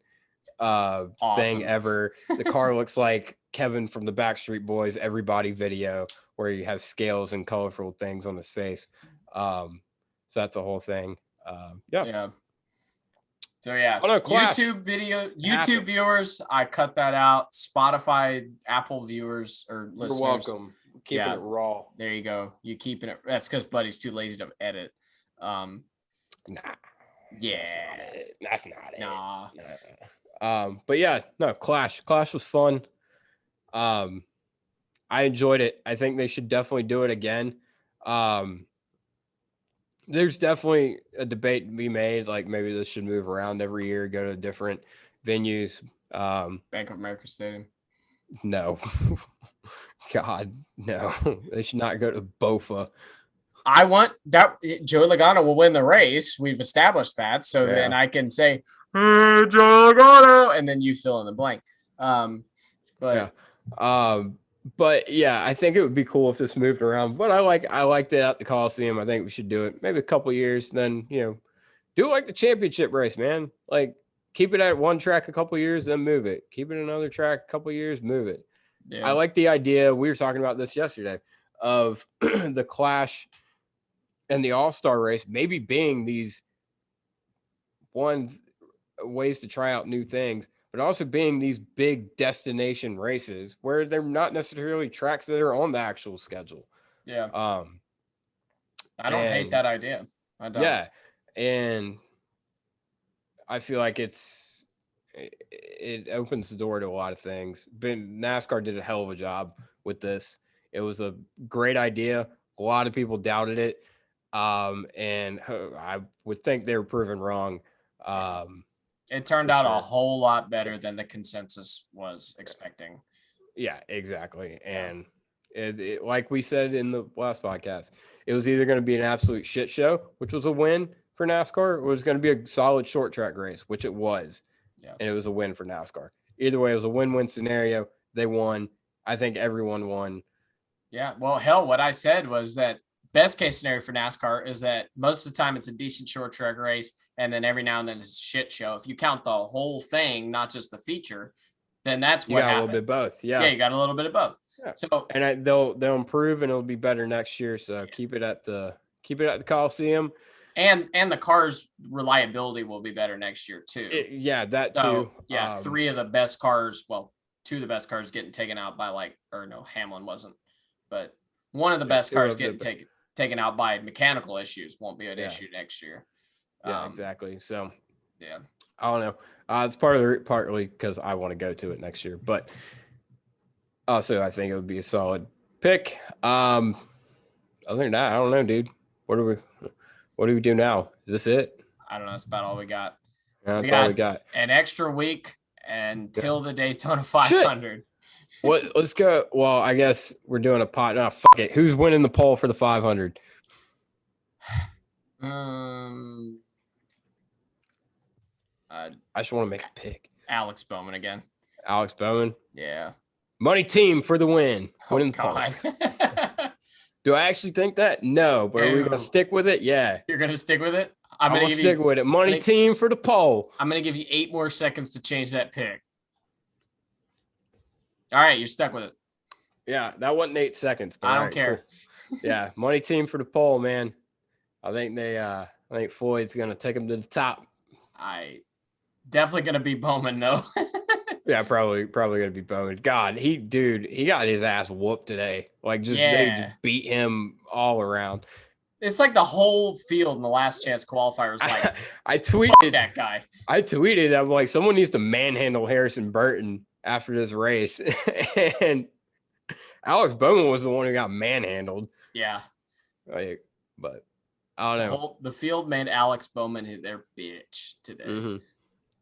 [SPEAKER 1] thing ever. The car looks like Kevin from the Backstreet Boys Everybody video, where he has scales and colorful things on his face. So that's a whole thing.
[SPEAKER 3] Yeah. So yeah, YouTube viewers, I cut that out. Spotify, Apple viewers or listeners,
[SPEAKER 1] you're welcome. Keeping it raw.
[SPEAKER 3] There you go. You keeping it. That's because Buddy's too lazy to edit.
[SPEAKER 1] Nah.
[SPEAKER 3] Yeah.
[SPEAKER 1] That's not it.
[SPEAKER 3] Nah.
[SPEAKER 1] But yeah, no, Clash was fun. I enjoyed it. I think they should definitely do it again. There's definitely a debate to be made. Like maybe this should move around every year, go to different venues.
[SPEAKER 3] Bank of America Stadium.
[SPEAKER 1] No. God, no. They should not go to Bofa.
[SPEAKER 3] I want that. Joey Logano will win the race. We've established that. So then I can say, hey, Joey Logano, and then you fill in the blank.
[SPEAKER 1] But yeah, I think it would be cool if this moved around. But I liked it at the Coliseum. I think we should do it maybe a couple years. Then do it like the championship race, man. Like keep it at one track a couple years, then move it. Keep it another track a couple years, move it. Yeah. I like the idea. We were talking about this yesterday of the Clash and the All-Star race maybe being these ways to try out new things, but also being these big destination races where they're not necessarily tracks that are on the actual schedule.
[SPEAKER 3] Yeah. I don't hate that idea. I don't.
[SPEAKER 1] Yeah. And I feel like it opens the door to a lot of things. But NASCAR did a hell of a job with this. It was a great idea. A lot of people doubted it. And I would think they were proven wrong.
[SPEAKER 3] It turned out a whole lot better than the consensus was expecting.
[SPEAKER 1] Yeah, exactly. And it, like we said in the last podcast, it was either going to be an absolute shit show, which was a win for NASCAR, or it was going to be a solid short track race, which it was. Yeah. And it was a win for NASCAR. Either way, it was a win-win scenario. They won. I think everyone won.
[SPEAKER 3] Yeah. Well, hell, what I said was that best case scenario for NASCAR is that most of the time it's a decent short track race, and then every now and then it's a shit show. If you count the whole thing, not just the feature, then that's what happened.
[SPEAKER 1] A little bit of both. Yeah.
[SPEAKER 3] Yeah, you got a little bit of both. Yeah. So
[SPEAKER 1] they'll improve and it'll be better next year. So keep it at the Coliseum.
[SPEAKER 3] And the car's reliability will be better next year too.
[SPEAKER 1] That too.
[SPEAKER 3] Yeah, three of the best cars. Well, two of the best cars getting taken out by Hamlin wasn't, but one of the best cars getting taken out by mechanical issues won't be an issue next year.
[SPEAKER 1] Yeah, exactly. So
[SPEAKER 3] yeah,
[SPEAKER 1] I don't know. It's partly because I want to go to it next year, but also I think it would be a solid pick. Other than that, I don't know, dude. What do we do now? Is this it?
[SPEAKER 3] I don't know. That's about all we got.
[SPEAKER 1] That's all we got.
[SPEAKER 3] An extra week until the Daytona 500.
[SPEAKER 1] Shit. What? Let's go. Well, I guess we're doing a pot. No, fuck it. Who's winning the poll for the 500? I just want to make a pick.
[SPEAKER 3] Alex Bowman again.
[SPEAKER 1] Alex Bowman.
[SPEAKER 3] Yeah.
[SPEAKER 1] Money team for the win.
[SPEAKER 3] Oh,
[SPEAKER 1] Winning
[SPEAKER 3] God.
[SPEAKER 1] Do I actually think that? No, but are we gonna stick with it? Yeah.
[SPEAKER 3] You're gonna stick with it?
[SPEAKER 1] I'm gonna stick with it. Money team for the poll.
[SPEAKER 3] I'm gonna give you 8 more seconds to change that pick. All right, you're stuck with it.
[SPEAKER 1] Yeah, that wasn't 8 seconds. But
[SPEAKER 3] I don't care.
[SPEAKER 1] Cool. Yeah, money team for the poll, man. I think Floyd's gonna take him to the top.
[SPEAKER 3] I definitely gonna be Bowman though.
[SPEAKER 1] Yeah, probably gonna be Bowman. God, he got his ass whooped today. Like they just beat him all around.
[SPEAKER 3] It's like the whole field in the last chance qualifier was like,
[SPEAKER 1] I tweeted
[SPEAKER 3] that guy.
[SPEAKER 1] I'm like, someone needs to manhandle Harrison Burton after this race. And Alex Bowman was the one who got manhandled.
[SPEAKER 3] Yeah.
[SPEAKER 1] Like, but I don't know.
[SPEAKER 3] The field made Alex Bowman their bitch today.
[SPEAKER 1] Mm-hmm.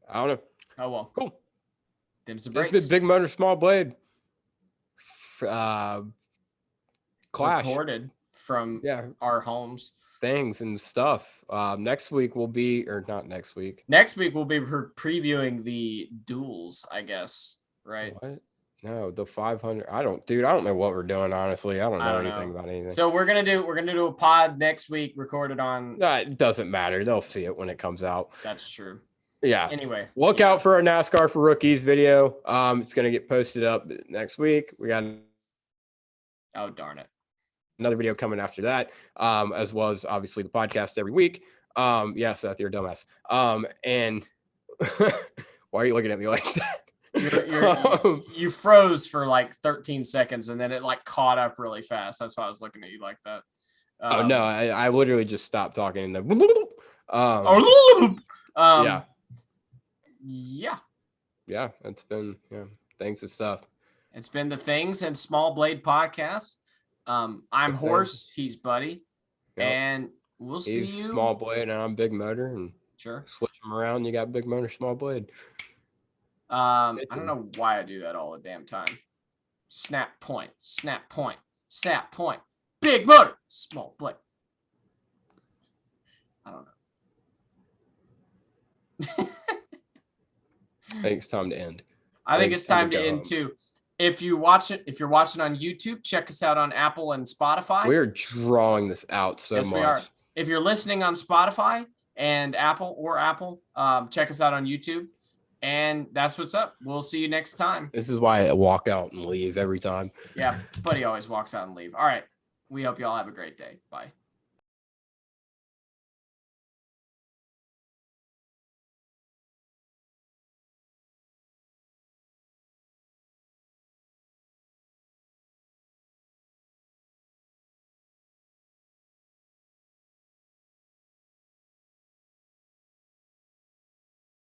[SPEAKER 1] I don't know.
[SPEAKER 3] Oh well.
[SPEAKER 1] Cool.
[SPEAKER 3] Them's the
[SPEAKER 1] This
[SPEAKER 3] breaks.
[SPEAKER 1] big motor, small blade. cLAshin.
[SPEAKER 3] Recorded from our homes.
[SPEAKER 1] Things and stuff. Next week will be, or not next week.
[SPEAKER 3] Next week we'll be previewing the duels, I guess. Right?
[SPEAKER 1] What? No, the 500. I don't know what we're doing. Honestly, I don't know anything about anything.
[SPEAKER 3] So we're gonna do a pod next week, recorded on.
[SPEAKER 1] It doesn't matter. They'll see it when it comes out.
[SPEAKER 3] That's true.
[SPEAKER 1] Yeah.
[SPEAKER 3] Anyway,
[SPEAKER 1] look out for our NASCAR for Rookies video. It's gonna get posted up next week. We got.
[SPEAKER 3] Oh darn it.
[SPEAKER 1] Another video coming after that, as well as obviously the podcast every week. Yeah, Seth, you're a dumbass. And why are you looking at me like that?
[SPEAKER 3] You froze for like 13 seconds and then it like caught up really fast. That's why I was looking at you like that.
[SPEAKER 1] Oh no, I literally just stopped talking and then yeah, it's been things and stuff.
[SPEAKER 3] It's been the Things and Small Blade podcast. I'm Horse, he's Buddy, and we'll see you.
[SPEAKER 1] Small Blade and I'm Big Motor, and
[SPEAKER 3] sure
[SPEAKER 1] switch them around. You got Big Motor, Small Blade.
[SPEAKER 3] I don't know why I do that all the damn time. Snap point, Big Motor, Small Blade. I don't know.
[SPEAKER 1] I think it's time to end.
[SPEAKER 3] I think it's time to end too. If you're watching on YouTube, check us out on Apple and Spotify.
[SPEAKER 1] We're drawing this out so much.
[SPEAKER 3] Yes, we are. If you're listening on Spotify and Apple, check us out on YouTube. And that's what's up. We'll see you next time.
[SPEAKER 1] This is why I walk out and leave every time.
[SPEAKER 3] Yeah, Buddy always walks out and leave. All right. We hope you all have a great day. Bye.